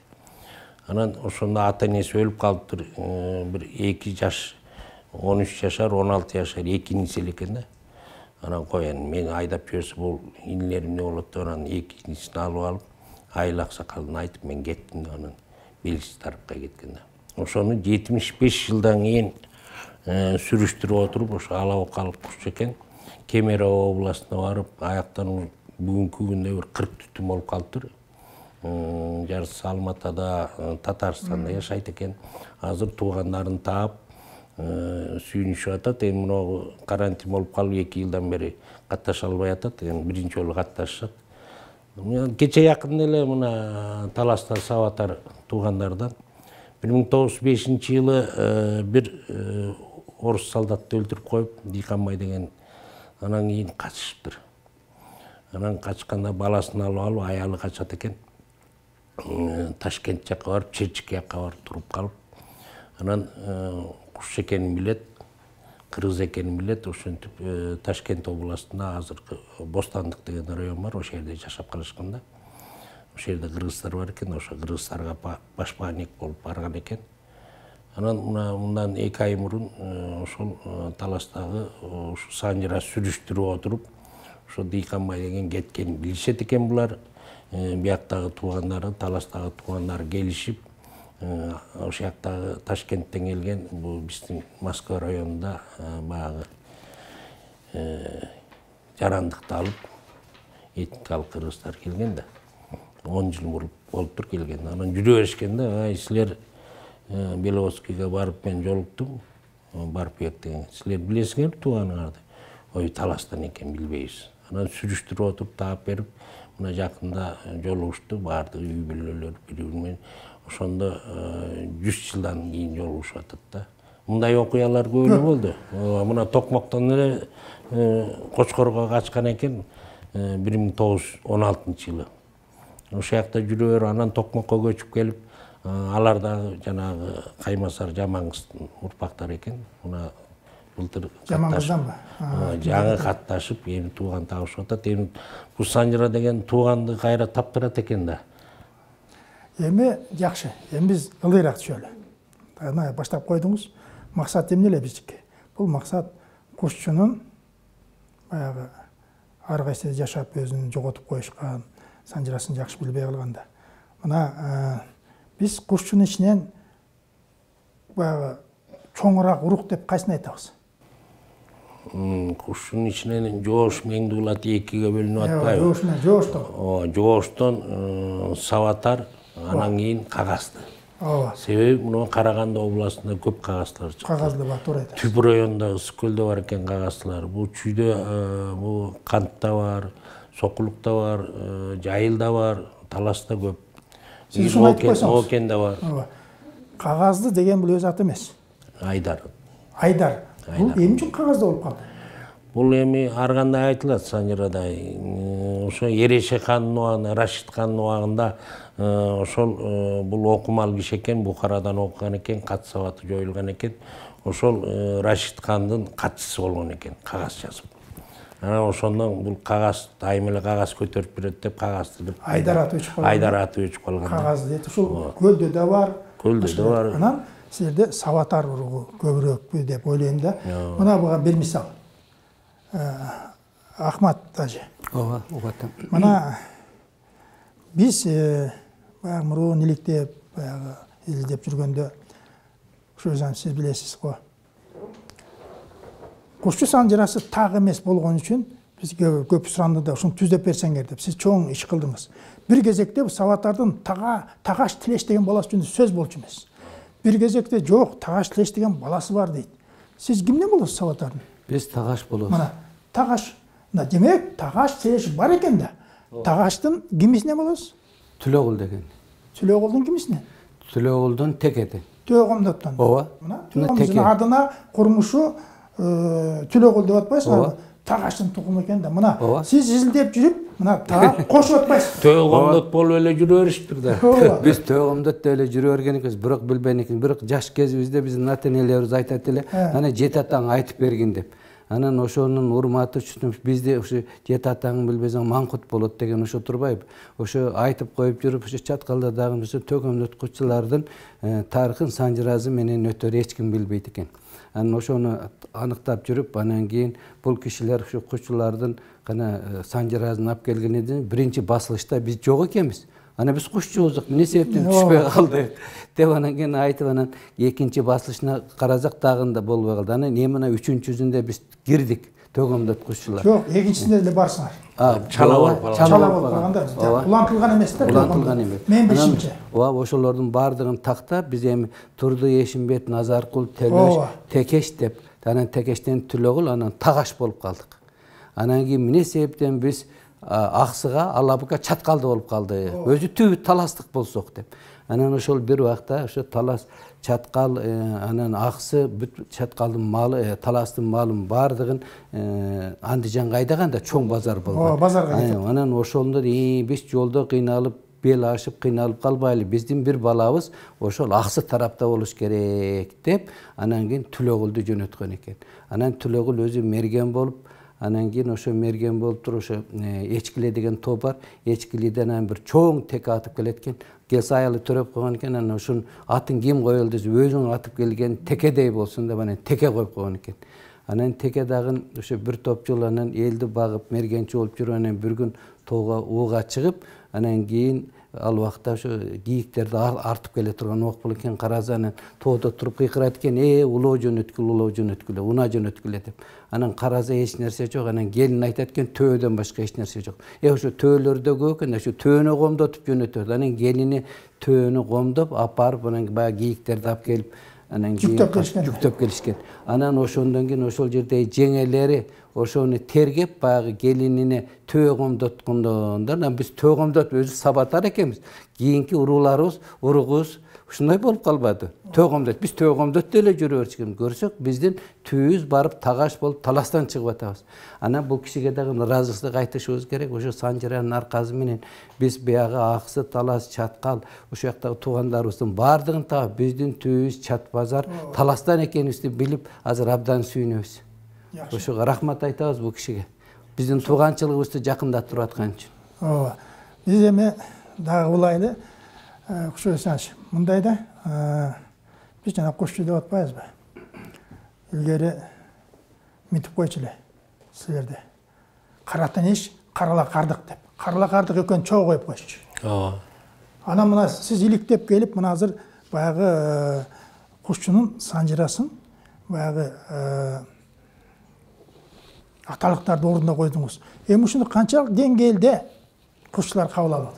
Анан ошондо ата-энеси өлүп калыптыр, бир 2 жаш, 13 жашар, 16 жашар, 2 инisi экен да. Анан коен, мени айдап жиберсе, бул инилерим эмне болот деп, анан 2 инисин алып алып, айыл аксакалына айтып, мен кеттим деп, анан белгисиз тарапка кеткен да. Ошону 75 жылдан кийин сүрүштүрүп отуруп, ошо Алабокалык Кушчекен Кемерово областына барып, аяктан бүгүнкү күндө бир 40 түтүм болуп калыптыр. Жарысы Алматада, Татарстанда жашайт экен. Азыр туугандарын таап, сүйүнүшүп атат. Эми мына карантин болуп калып 2 жылдан бери катташа албай атат. Эми биринчи жолу катташат. Кече жакында эле мына Таласта Саватар туугандардан 1905-жылы бир орус солдатты өлтүрүп коюп, Дыйканбай деген, анан кийин качышыптыр. Анан качканда баласын алып, аялы качат экен. Ташкент жакка барып, Черчик жакка барып туруп калып, анан Куш экенин билет, кыргыз экенин билет, ошентип Ташкент областында азыркы Бостандык деген район бар, ошол жерде жашап калышкан да. Ошол жерде кыргыздар бар экен, ошо кыргыздарга башпаанек болуп барган экен. Анан мындан 2 ай мурун ошол Таластагы ушу Санжыра сүрүштүрүп отуруп, ошо Дыйканбай деген кеткенин билишет экен булар. Бияктагы туугандары, Таластагы туугандары келишип, ошол жактагы Ташкенттен келген, бул биздин Москва районунда баягы жарандыкты алып, этникалык кыргыздар келген да. 10 жыл болуптур келген. Анан жүрө беришкен да, силер Беловодскийге барып мен жолуктум, Барпбек деген. Силер билесиңер тууганыңарды? Ой, Таластан экен, билбейбиз. Анан сүрүштүрүп отуруп таап берип, мына жакында жолугушту, баардыгы үй бүлөлөр бири-бири менен. Ошондо 100 жылдан кийин жолугушуп атат да. Мындай окуялар көп эле болду. Мына Токмоктон эле Кочкорго качкан экен 1916-жылы. Ошол жакта жүрө берип, анан Токмокко көчүп келип, алар дагы жанагы Каймасар Жамангыздын урпактары экен. Мына былтыр Жамангызданбы? Жаңы катташып, эми тууган табышып атат. Эми бул Санжыра деген тууганды кайра таптырат экен да. Эми жакшы. Эми биз ылдыйраак түшөлү. Ана баштап койдуңуз. Максат эмне эле биздики? Бул максат Кушчунун баягы ар кайсы жашап өзүн жоготуп коюшкан, Санжырасын жакшы билбей калганда. Мына биз Кушчунун ичинен баягы чоңураак урук деп кайсын айтабыз? Кушчунун ичинен Жоош Меңдуулат 2-ге бөлүнүп атпайбы? Жоош менен Жооштон. Жооштон Саватар, анан кийин Кагазды. Ооба. Себеби мына Караганды областында көп кагазлар чыкты. Кагазды бар, туура айтасыз. Түп районда Ысык-көлдө бар экен кагазлар. Бул Чүйдө, бул Кантта бар, Сокулукта бар, Жайылда бар, Таласта көп. Сиз ушуну айтып койсоңуз. Окенде бар. Ооба. Кагазды деген бул өз аты эмес. Айдар. Айдар. Бул эмне үчүн кагазда болуп калды? Бул эми ар кандай айтылат Санжырада. Ошо Ереше хандын убагында, Рашид хандын убагында ошол бул окумал киши экен, Бухарадан окуган экен, кат сабаты жоюлган экен. Ошол Рашид хандын катчысы болгон экен, кагаз жазып. Анан ошондон бул кагаз дайым эле кагаз көтөрүп берет деп кагазды деп Айдар аты өчүп калган. Айдар аты өчүп калган. Кагаз дейт. Ушул көлдө да бар. Көлдө да бар. Анан силерде Саватар уругу көбүрөөкпү деп ойлойм да. Мына буга бир мисал. Ахмат ажы. Ооба, угаттым. Мына биз баягы мурун иликтеп, баягы илдеп жүргөндө ошо сиз билесиз го. Кушчу Санжырасы так эмес болгон үчүн бизге көп суранды да ушуну түздөп берсеңер деп. Сиз чоң иш кылдыңыз. Бир кезекте Саватардын Тагаш Тилеш деген баласы жөнүндө сөз болчу эмес. Бир кезекте жок, Тагаш Тилеш деген баласы бар дейт. Сиз кимден болосуз Саватардын? Биз Тагаш болобуз. Мына Тагаш. Демек Тагаш Тилеш бар экен да. Тагаштын кимисинен болосуз? Түлөгүл деген. Түлөгүлдүн кимисинен? Түлөгүлдүн текети. Төөгөмдөттөн. Ооба. Мына Төөгөмдүн адына курмушу Түлөгүл деп атпайсыңарбы? Тагаштын тукуму экен да. Мына сиз изилдеп жүрүп, мына таап кошуп атпайсыз. Төгөмдөт болуп эле жүрө беришиптир да. Биз төгөмдөт деле жүрө берген экенбиз, бирок билбеген экенбиз. Бирок жаш кезибизде биздин ата-энелерибиз айтат эле, ана жет атаң айтып бергин деп. Анан ошонун урматы үчүн бизде ошо жет атаңды билбесең маңкут болот деген ошо турбайбы? Ошо айтып коюп жүрүп, ошо чаткалда дагы ошо төгөмдөт кuşçулардын тарыхын санжыразы менен өтөр эч ким билбейт экен. Анан ошону аныктап жүрүп, анан кийин бул кишилер ошо кuşçулардын кана санжырасын алып келгенден биринчи басылышта биз жок экенбиз. Ана биз кuşçубуздук, эмне себептен түшпөй калдык деп анан кийин айтып, анан экинчи басылышына карасак дагында болбой калды. Анан эмне үчүнчүсүндө биз кирдик, төгөмдөт кuşçулар. Жок, экинчисинде эле барсыңар. Чала болуп калганда улантылган эмес да. Улантылган эмес. Мен билишимче. Ооба, ошолордун баардыгын тактап, биз эми Турду Эшимбет, Назаркул, Телеш, Текеш деп, анан Текештен Түлөгүл, анан Тагаш болуп калдык. Анан кийин эмне себептен биз Аксыга, Алабыкка чаткалды болуп калды. Өзү түбү таластык болсок деп. Анан ошол бир убакта ошо талас чаткал, анан Аксы бүт чаткалдын малы, таластын малын баардыгын Андижанга айдаганда чоң базар болгон. Базарга кетет. Анан ошондо биз жолдо кыйналып, бел ашып кыйналып калбайлы, биздин бир балабыз ошол Аксы тарапта болуш керек деп, анан кийин Түлөгүлдү жөнөткөн экен. Анан Түлөгүл өзү мерген болуп, анан кийин ошо мерген болуп туруп ошо Эчкиле деген топ бар. Эчкилиден анан бир чоң теке атып келет экен. Келсе аялы төрөп койгон экен, анан ошонун атын ким коёл десе, өзүң атып келген текедей болсун деп анан теке коюп койгон экен. Анан теке дагы ошо бир топ жыл анан элди багып, мергенчи болуп жүрүп, анан бир күн тоого ууга чыгып, анан кийин ал убакта ошо кийиктерди артып келе турган убак болот экен. Караса анан тоодо туруп кыйкырат экен, улоо жөнөткүлө, уна жөнөткүлө деп. Анан караса эч нерсе жок. Анан келин айтат экен, төөдөн башка эч нерсе жок. Ошо төөлөрдө көп экен, ошо төөнү комдотуп жөнөтөт. Анан келини төөнү комдоп апарып, анан баягы кийиктерди алып келип, анан кийин жүктөп келишкен. Анан ошондон кийин ошол жерде жеңелери ошону тергеп, баягы келинине төө комдоткондон, анан биз төө комдотуп өзү сабатар экенбиз. Кийинки уругубуз ушундай болуп калбады. Төө комдот, биз төө комдот эле жүрө берчүгөн. Көрсөк, биздин түйүбүз барып Тагаш болуп таластан чыгып атабыз. Анан бул кишиге дагы ыраазычылык айтышыбыз керек. Ошо санжыранын аркасы менен биз баягы Аксы, Талас, Чаткал, ошол жактагы туугандарыбыздын баардыгын таап, биздин түйүбүз Чат базар, Таластан экенибизди билип, азыр абдан сүйүнөбүз. Ошого рахмат айтабыз бул кишиге. Биздин тууганчылыгыбызды жакындатып аткан үчүн. Ооба. Биз эми дагы улайлы кушусач мындай да, биз жана кушчу деп атпайбызбы? Илгери митип койчу эле силерде. Каратенеш, карала кардык деп. Карала кардык экөөнү чоо коюп койчу. Ооба. Анан мына сиз иликтеп келип, мына азыр баягы кушчунун санжырасын баягы аталыктарды ордуна койдуңуз. Эми ушуну канчалык деңгээлде кушчулар кабыл алып атат?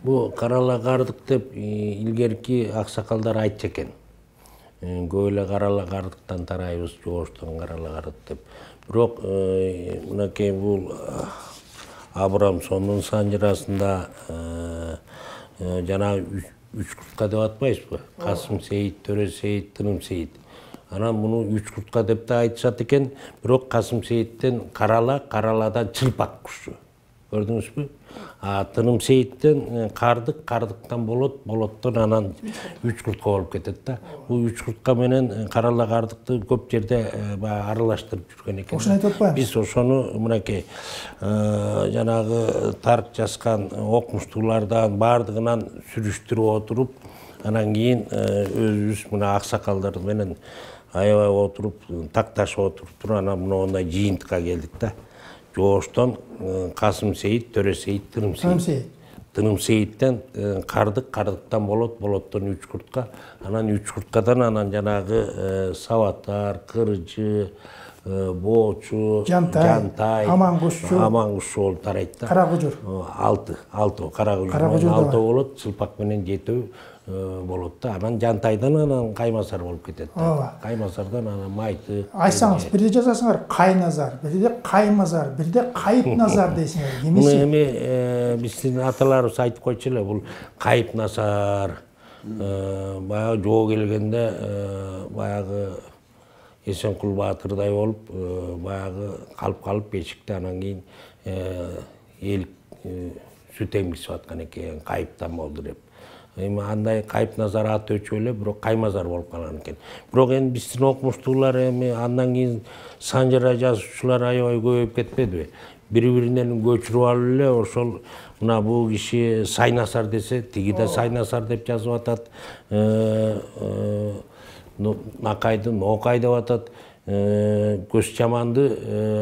Бу карала кардык деп илгерки аксакалдар айтчу экен. Көп эле карала кардыктан тарайбыз, жооштон карала кардык деп. Бирок мынакей бул Абрамсондун санжырасында жана үч куртка деп атпайсызбы? Касым Сейит, Төрө Сейит, Тыным Сейит. Анан муну үч куртка деп да айтышат экен. Бирок Касым Сейиттен караладан чылпак кушчу. Көрдүңүзбү? Тыным Сейиттен кардык, кардыктан болоттон анан үч куртка болуп кетет да. Бул үч куртка менен карала кардыкты көп жерде аралаштырып жүргөн экен. Ошону айтып атпаймыз. Биз ошону мынакей жанагы тарк жазган окумуштуулардан баардыгынан сүрүштүрүп отуруп, анан кийин өзүбүз мына аксакалдар менен аябай отуруп, такташып отуруп, анан мындай жыйынтыкка келдик да. Жооштон Касым Сейит, Төрө Сейит, Тыным Сейит. Тыным Сейиттен кардык, кардыктан болоттон үч куртка. Анан үч курткадан анан жанагы Саватар, Кыржы, Боочу, Жантай, Амангушчу болуп тарайт да. Карагужур. 6 Карагужур 6 болот, чылпак менен 7 болот да. Анан Жантайдан анан Каймасар болуп кетет да. Каймасардан анан Майты. Айтсаңыз, бирде жазасыңар Кайназар, бирде Каймазар, бирде Кайыпназар дейсиңер. Муну эми биздин аталарыбыз айтып койчу эле, бул Кайыпназар. Баягы жоо келгенде баягы Эсенкул Баатырдай болуп, баягы калып бешикте, анан кийин эл сүт эмгисип аткан экен, кайыптан болду деп. Эми андай Кайып Назар аты өчүп эле бирок Каймазар болуп калган экен. Бирок эми биздин окумуштуулар эми андан кийин санжыра жазуучулар аябай көбөйүп кетпедиби? Бири-биринен көчүрүп алып эле ошол мына бул киши Сайнасар десе, тиги да Сайнасар деп жазып атат. Накайды Нокай деп атат. Көз жаманды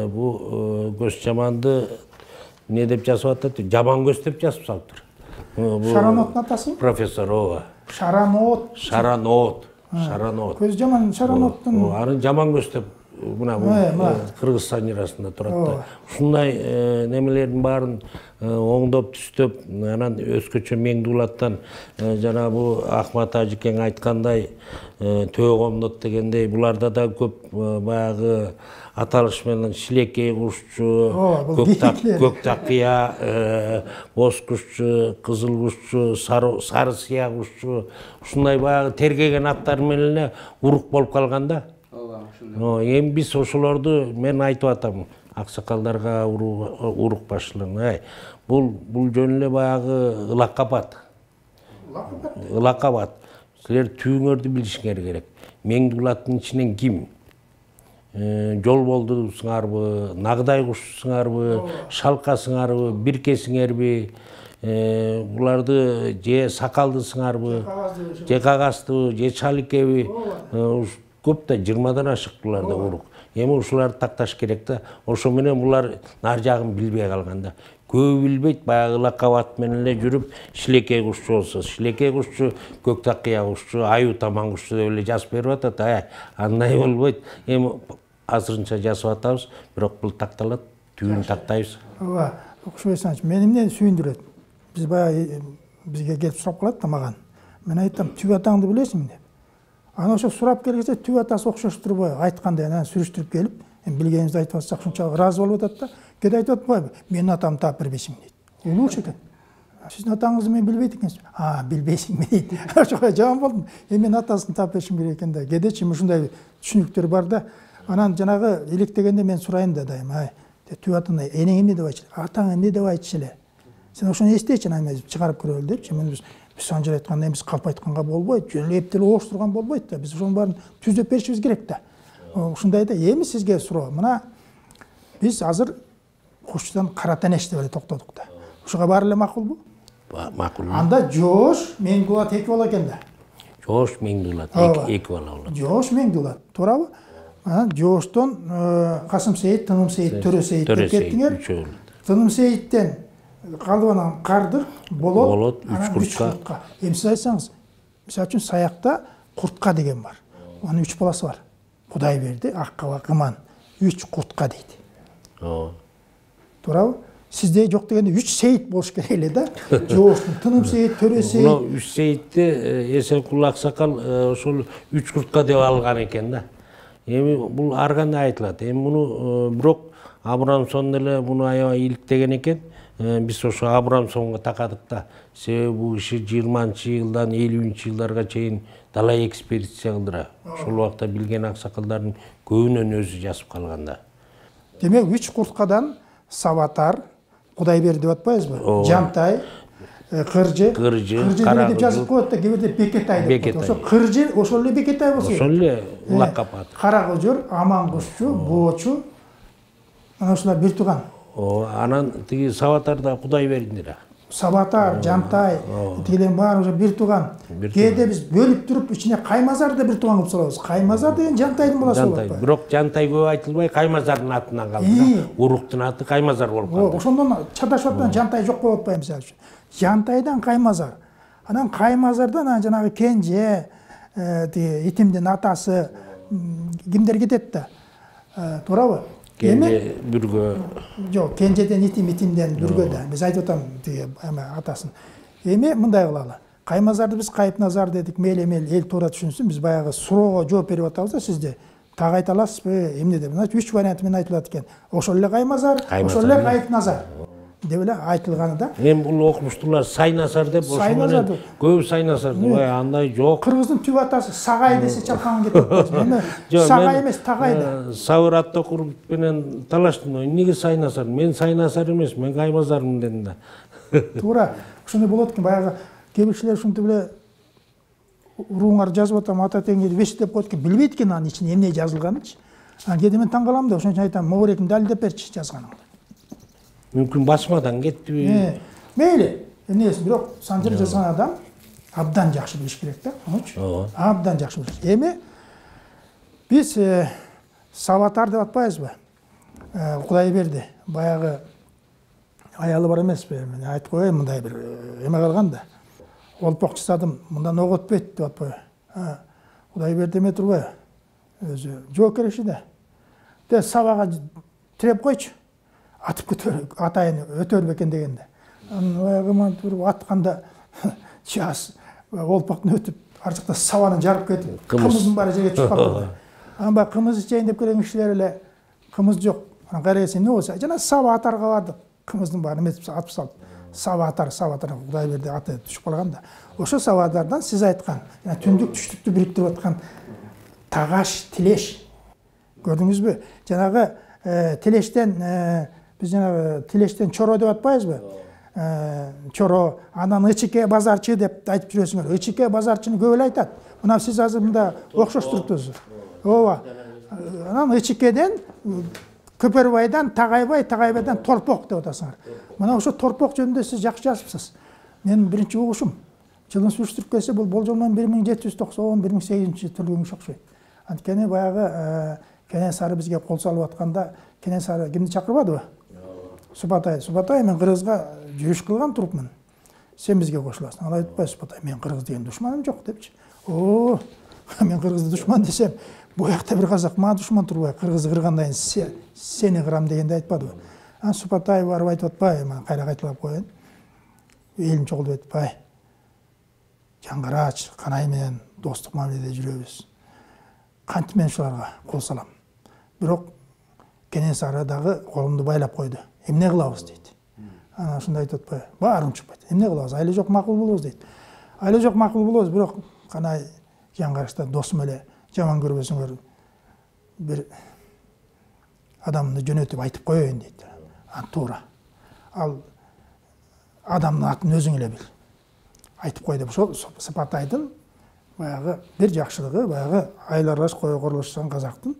көз жаманды не деп жазып атат? Жаман көз деп жазып салыптыр. Шараноттун атасы? Профессор ооба. Шаранот. Шаранот. Көз жаман Шараноттун. Аны жаман көз деп мына кыргыз санжырасында турат да. Ушундай немелердин баарын оңдоп түстөп, анан өзгөчө Меңдуулаттан жана бу Ахмат Ажыкең айткандай Төөгомдот дегендей буларда да көп баягы аталыш менен шилекей кушчу, көк такыя, боз кушчу, кызыл кушчу, сары сыя кушчу, ушундай баягы тергеген аттар менен эле урук болуп калган да. Эми биз ошолорду мен айтып атам аксакалдарга, урук башчыларына, бул жөн эле баягы ылакабат. Ылакабат. Силер түйүңөрдү билишиңер керек. Меңдуулаттын ичинен ким? Жол болдусуңарбы, нагдай кушсуңарбы, шалкасыңарбы, биркесиңерби? Буларды же сакалдысыңарбы, же кагаздыбы, же чаликеби? Көп да 20-дан ашык буларда урук. Эми ушуларды такташ керек да. Ошо менен булар нар жагын билбей калган да. Көбү билбейт, баягы лакабат менен эле жүрүп, шилекей кушчу болсо, шилекей кушчу, көк такыя кушчу, аю таман кушчу деп эле жазып берип атат. Андай болбойт. Эми азырынча жазып атабыз, бирок бул такталат, түйүн тактайбыз. Ооба, Окушбай Асанович, мени эмне сүйүндүрөт? Биз баягы бизге келип сурап калат да маган. Мен айтам, түп атаңды билесиңби деп. Ана ошо сурап келгенде түп атасы окшош турбайбы? Айткандай анан сүрүштүрүп келип, билгенибизди айтып атсак ушунчалык ыраазы болуп атат да. Кеде айтып атпайбы? Менин атамды таап бербейсиңби дейт. Улууч экен. Сиздин атаңызды мен билбейт экенсиз. Билбейсиңби дейт. Ошого жаман болдум. Менин атасын таап беришим керек экен да. Кедечи ушундай түшүнүктөр бар да. Анан жанагы иликтегенде мен сурайын да дайым. Түп атыңды энең эмне деп айтчу? Атаң эмне деп айтчу эле? Сен ошону эстечи, анан мен чыгарып көрөлү депчи. Мен биз санжыр айтканда эмес, калп айтканга болбойт. Жөн эптелеп оштурган болбойт да. Биз ошонун баарын түзөп беришибиз керек да. Ушундай да. Эми сизге суроо. Мына биз азыр Кушчудан Кара Тенеш деп эле токтодук да. Ушуга баары эле макулбу? Макул. Анда Жоош Меңдуулат эки бала экен да. Жоош Меңдуулат эки бала болот. Жоош Меңдуулат, туурабы? Анан Жооштон Касым Сейит, Тыным Сейит, Төрө Сейит деп кеттиңер. Тыным Сейиттен калыбанан Кардыр, Болот, үч куртка. Эми сиз айтсаңыз, мисалы үчүн Саякта Куртка деген бар. Анын 3 баласы бар. Кудайберди, Аккаба, Кыман. 3 куртка дейт. Туурабы? Сизде жок дегенде 3 сейит болуш керек эле да. Жооштун Тыным Сейит, Төрө Сейит. Мына 3 сейитти Эсенкул аксакал ошол 3 куртка деп алган экен да. Эми бул ар кандай айтылат. Эми муну бирок Абрамсон деле муну аябай иликтеген экен. Биз ошо Абрамсонго такадык да. Себеби бул киши 20-жылдан 50-жылдарга чейин далай экспедиция кылдыра. Ошол убакта билген аксакалдардын көбүнөн өзү жазып калган да. Демек 3 курткадан Саватар, Кудайберди деп атпайбызбы? Жантай, Кыржы деп жазып коет да, кээ бирде Бекетай деп коет. Ошо Кыржы, ошол эле Бекетай болсо. Ошол эле лакап ат. Карагыжыр, Амангушчу, Боочу. Анан ушулар бир тууган. Анан тиги Саватарда Кудайберди да. Саватар, Жантай, тигилердин баары уже бир тууган. Кээде биз бөлүп туруп ичине Каймазар да бир тууган кылып салабыз. Каймазар деген Жантайдын баласы болуп атпайбы? Бирок Жантай көп айтылбай Каймазардын атынан калды. Уруктун аты Каймазар болуп калды. Ошондон чаташып аткан Жантай жок болуп атпайбы мисалы үчүн. Жантайдан Каймазар. Анан Каймазардан анан жанагы Кенже, тиги итимдин атасы кимдер кетет да. Туурабы? Кенже Бүргө. Жок, Кенжеден итимден Бүргө да. Биз айтып атам тиги атасын. Эми мындай кылалы. Каймазарды биз Кайып Назар дедик, мейле-мейл эл туура түшүнсүн. Биз баягы суроого жооп берип атабыз да сизде. Так айта аласызбы, эмне деп. Мына 3 вариант менен айтылат экен. Ошол эле Каймазар, ошол эле Кайып Назар. деп эле айтылганы да. Эми бул окумуштуулар Сайнасар деп ошо менен көбү Сайнасар деп андай жок. Кыргыздын түп атасы Сагай десе чалкан кетип калат. Сагай эмес, Тагай да. Сабыр Аттакурович менен талаштым. Эмнеге Сайнасар? Мен Сайнасар эмес, мен Каймазармын дедим да. Туура. Ошондой болот экен. Баягы кээ бир кишилер ушинтип эле урууңар жазып атам, ата теңир беш деп коет экен, билбейт экен анын ичинде эмне жазылганынчы. Кээде мен таң калам да, ошон үчүн айтам, могерекиң далилдеп берчи жазганыңды. Мүмкүн басмадан кетти. Мейли, эмнеси, бирок Санжыр жазган адам абдан жакшы билиш керек да, онучу. Абдан жакшы билиш. Эми биз Саватар деп атпайбызбы? Кудайберди, баягы аялы бар эмеспи? Мен айтып коеюн, мындай бир эме калган да. Олпок жасадым, мындан ок өтпөйт деп атпайбы? Кудайберди эме турбайбы? Өзү жоокериши да. Де сабага тиреп койчу. Атып көтөр, атайын өтөр бекен дегенде. Баягы туруп атканда час олпоктун өтүп, ар жакта сабаны жарып кетип, кымыздын баары жерге түшүп калды. Анан кымыз ичейин деп келген кишилер эле кымыз жок. Анан карайсың, эмне болсо? Жана саба атарга бардык. Кымыздын баарын эметип атып салып. Саба атар Кудайберди аты түшүп калган да. Ошо сабадардан сиз айткан, түндүк түштүктү бириктирип аткан Тагаш, Тилеш. Көрдүңүзбү? Жанагы Тилештен биз жанагы Тилештен Чоро деп атпайбызбы? Чоро, анан Ычыке базарчы деп айтып жүрөсүңөр. Ычыке базарчыны көп эле айтат. Мына сиз азыр мында окшоштуруптуз. Ооба. Анан Ычыкеден Көпөрбайдан Тагайбай, Тагайбайдан Торпок деп атасыңар. Мына ошо Торпок жөнүндө сиз жакшы жазыпсыз. Менин биринчи угушум. Жылын сүрүштүрүп келсе, бул болжолмен 1790-1800 түрлүгүн окшойт. Анткени баягы Кенесары бизге кол салып атканда, Кенесары кимди чакырбадыбы? Супатай. Супатай, мен кыргызга жүрүш кылган турупмун. Сен бизге кошуласың. Ал айтпай Супатай, мен кыргыз деген душманым жок депчи. О, мен кыргызды душман десем, буякта бир казак мага душман турбай, кыргызды кыргандан кийин сени кырам дегенде айтпадыбы? Супатай барып айтып атпай, мен кайра кайталап коеюн. Элим чогулуп айтпай. Жаңгарач, Канай менен достук мамиледе жүрөбүз. Кантип мен ушуларга кол салам. Бирок Кенесары дагы колумду байлап койду. Эмне кылабыз дейт. Анан ушундай айтып атпайбы? Баарын чыкпайт. Эмне кылабыз? Айла жок макул болобуз дейт. Айла жок макул болобуз, бирок Канай жаңгарачта досум эле жаман көрбөсүңөр бир адамды жөнөтүп айтып коеюн дейт. Туура. Ал адамдын атын өзүң эле бил. Айтып кой деп ошол Сапатайдын баягы бир жакшылыгы, баягы айлараш кое корулушкан казактын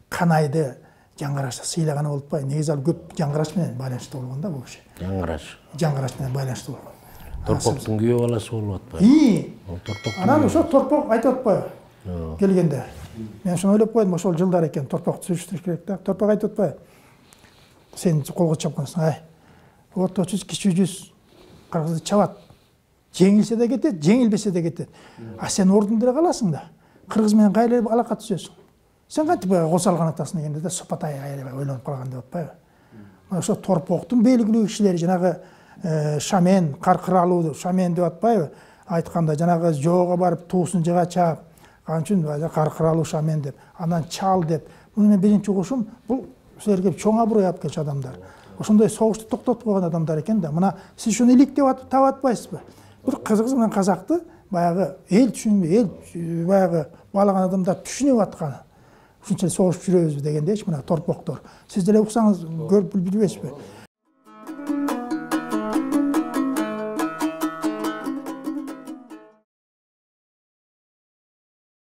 Канайды жаңгарашта сыйлаганы болуп атпайбы? Негизи ал көп жаңгарач менен байланыштуу болгон да бул киши. Жаңгарач менен байланыштуу болгон. Торпоктун күйөө баласы болуп атпайбы? Анан ошо Торпок айтып атпайбы? Келгенде. Мен ошону ойлоп койдум, ошол жылдар экен, Торпокту сүрүштүрүш керек да. Торпок айтып атпайбы? Сен колго чапкансың, ай. Орто жүз, кичи жүз кыргызды чабат. Жеңилсе де кетет, жеңилбесе де кетет. Сен ордундура каласың да. Кыргыз менен кайра алака түзөсүң. Сен кантип кол салган атасың дегенде да Сапатай аябай ойлонуп калган деп атпайбы? Ошо Торпоктун белгилүү кишилери жанагы Шамен, Каркыралуу Шамен деп атпайбы? Айтканда жанагы жоого барып туусун жыга чаап, канчын Каркыралуу Шамен деп, анан Чал деп. Муну мен биринчи угушум, бул силерге чоң аброй алып келчү адамдар. Ошондой согушту токтотуп койгон адамдар экен да. Мына сиз ушуну илик деп таап атпайсызбы? Бир кыргыз менен казакты баягы эл түшүнбөй, эл баягы баалаган адамдар түшүнүп атканы. Ушунчалык согушуп жүрөбүзбү дегендечи, мына Торпоктор. Сиз деле уксаңыз көрүп билбейсизби?